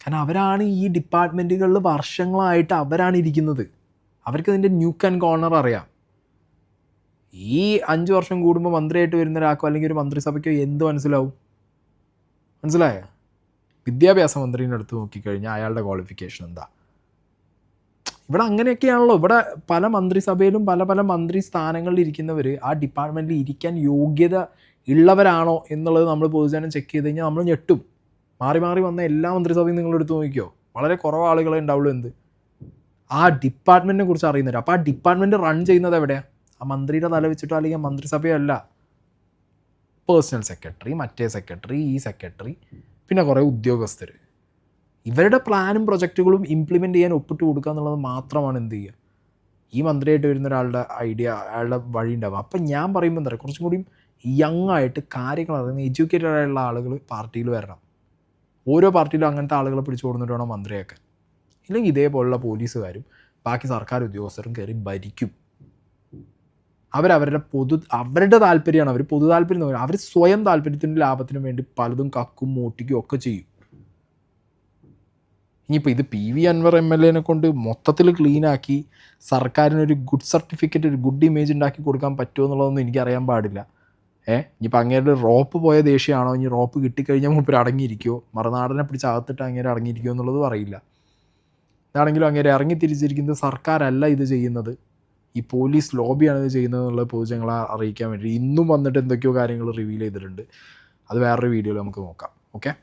കാരണം അവരാണ് ഈ ഡിപ്പാർട്ട്മെൻറ്റുകളിൽ വർഷങ്ങളായിട്ട് അവരാണ് ഇരിക്കുന്നത്. അവർക്കതിൻ്റെ ന്യൂക്ക് ആൻഡ് കോർണർ അറിയാം. ഈ 5 വർഷം കൂടുമ്പോൾ മന്ത്രിയായിട്ട് വരുന്ന ഒരാൾക്കോ അല്ലെങ്കിൽ ഒരു മന്ത്രിസഭയ്ക്കോ എന്ത് മനസ്സിലാവും? മനസ്സിലായോ? വിദ്യാഭ്യാസ മന്ത്രീനെ അടുത്ത് നോക്കിക്കഴിഞ്ഞാൽ അയാളുടെ ക്വാളിഫിക്കേഷൻ എന്താ? ഇവിടെ അങ്ങനെയൊക്കെയാണല്ലോ. ഇവിടെ പല മന്ത്രിസഭയിലും പല പല മന്ത്രി സ്ഥാനങ്ങളിൽ ഇരിക്കുന്നവർ ആ ഡിപ്പാർട്ട്മെൻറ്റിൽ ഇരിക്കാൻ യോഗ്യത ഉള്ളവരാണോ എന്നുള്ളത് നമ്മൾ പൊതുജനം ചെക്ക് ചെയ്ത് കഴിഞ്ഞാൽ നമ്മൾ ഞെട്ടും. മാറി മാറി വന്ന എല്ലാ മന്ത്രിസഭയും നിങ്ങളെടുത്ത് നോക്കിയോ, വളരെ കുറവ് ആളുകളെ ഉണ്ടാവുള്ളൂ ആ ഡിപ്പാർട്ട്മെൻറ്റിനെ കുറിച്ച് അറിയുന്നവർ. അപ്പോൾ ആ ഡിപ്പാർട്ട്മെൻറ്റ് റൺ ചെയ്യുന്നത് എവിടെയാണ്? ആ മന്ത്രിയുടെ തല വെച്ചിട്ടോ അല്ലെങ്കിൽ മന്ത്രിസഭയല്ല. പേഴ്സണൽ സെക്രട്ടറി, മറ്റേ സെക്രട്ടറി, ഈ സെക്രട്ടറി, പിന്നെ കുറേ ഉദ്യോഗസ്ഥർ. ഇവരുടെ പ്ലാനും പ്രൊജക്റ്റുകളും ഇംപ്ലിമെൻ്റ് ചെയ്യാൻ ഒപ്പിട്ട് കൊടുക്കുക എന്നുള്ളത് മാത്രമാണ് എന്ത് ചെയ്യുക, ഈ മന്ത്രിയായിട്ട് വരുന്ന ഒരാളുടെ ഐഡിയ, അയാളുടെ വഴി ഉണ്ടാവുക. അപ്പം ഞാൻ പറയുമ്പോൾ എന്താ പറയുക, കുറച്ചും കൂടിയും യങ് ആയിട്ട് കാര്യങ്ങൾ അറിയുന്ന എഡ്യൂക്കേറ്റഡ് ആയിട്ടുള്ള ആളുകൾ പാർട്ടിയിൽ വരണം. ഓരോ പാർട്ടിയിലും അങ്ങനത്തെ ആളുകളെ പിടിച്ചു കൊടുത്തിട്ട് വേണം മന്ത്രിയാക്കാൻ. ഇല്ലെങ്കിൽ ഇതേപോലുള്ള പോലീസുകാരും ബാക്കി സർക്കാർ ഉദ്യോഗസ്ഥരും കയറി ഭരിക്കും. അവരുടെ താല്പര്യമാണ്, അവർ പൊതു താല്പര്യം നോക്കുക. അവർ സ്വയം താല്പര്യത്തിനും ലാഭത്തിനും വേണ്ടി പലതും കക്കും മോട്ടിക്കും ഒക്കെ ചെയ്യും. ഇനിയിപ്പോൾ ഇത് PV അൻവർ MLA കൊണ്ട് മൊത്തത്തിൽ ക്ലീനാക്കി സർക്കാരിനൊരു ഗുഡ് സർട്ടിഫിക്കറ്റ്, ഒരു ഗുഡ് ഇമേജ് ഉണ്ടാക്കി കൊടുക്കാൻ പറ്റുമോ എന്നുള്ളതൊന്നും എനിക്കറിയാൻ പാടില്ല. ഇനിയിപ്പോൾ അങ്ങേരുടെ റോപ്പ് പോയ ദേഷ്യമാണോ, ഇനി റോപ്പ് കിട്ടിക്കഴിഞ്ഞാൽ മൂപ്പർ അടങ്ങിയിരിക്കുമോ, മറുനാടനെ പിടിച്ച് അകത്തിട്ട് അങ്ങേരെ അടങ്ങിയിരിക്കുമോ എന്നുള്ളത് അറിയില്ല. ഇതാണെങ്കിലും അങ്ങേരെ ഇറങ്ങി തിരിച്ചിരിക്കുന്നത് സർക്കാരല്ല ഇത് ചെയ്യുന്നത്, ഈ പോലീസ് ലോബിയാണ് ഇത് ചെയ്യുന്നത് എന്നുള്ളത് പൊതുജനങ്ങളെ അറിയിക്കാൻ വേണ്ടി ഇന്നും വന്നിട്ട് എന്തൊക്കെയോ കാര്യങ്ങൾ റിവീൽ ചെയ്തിട്ടുണ്ട്. അത് വേറൊരു വീഡിയോയിൽ നമുക്ക് നോക്കാം. ഓക്കെ.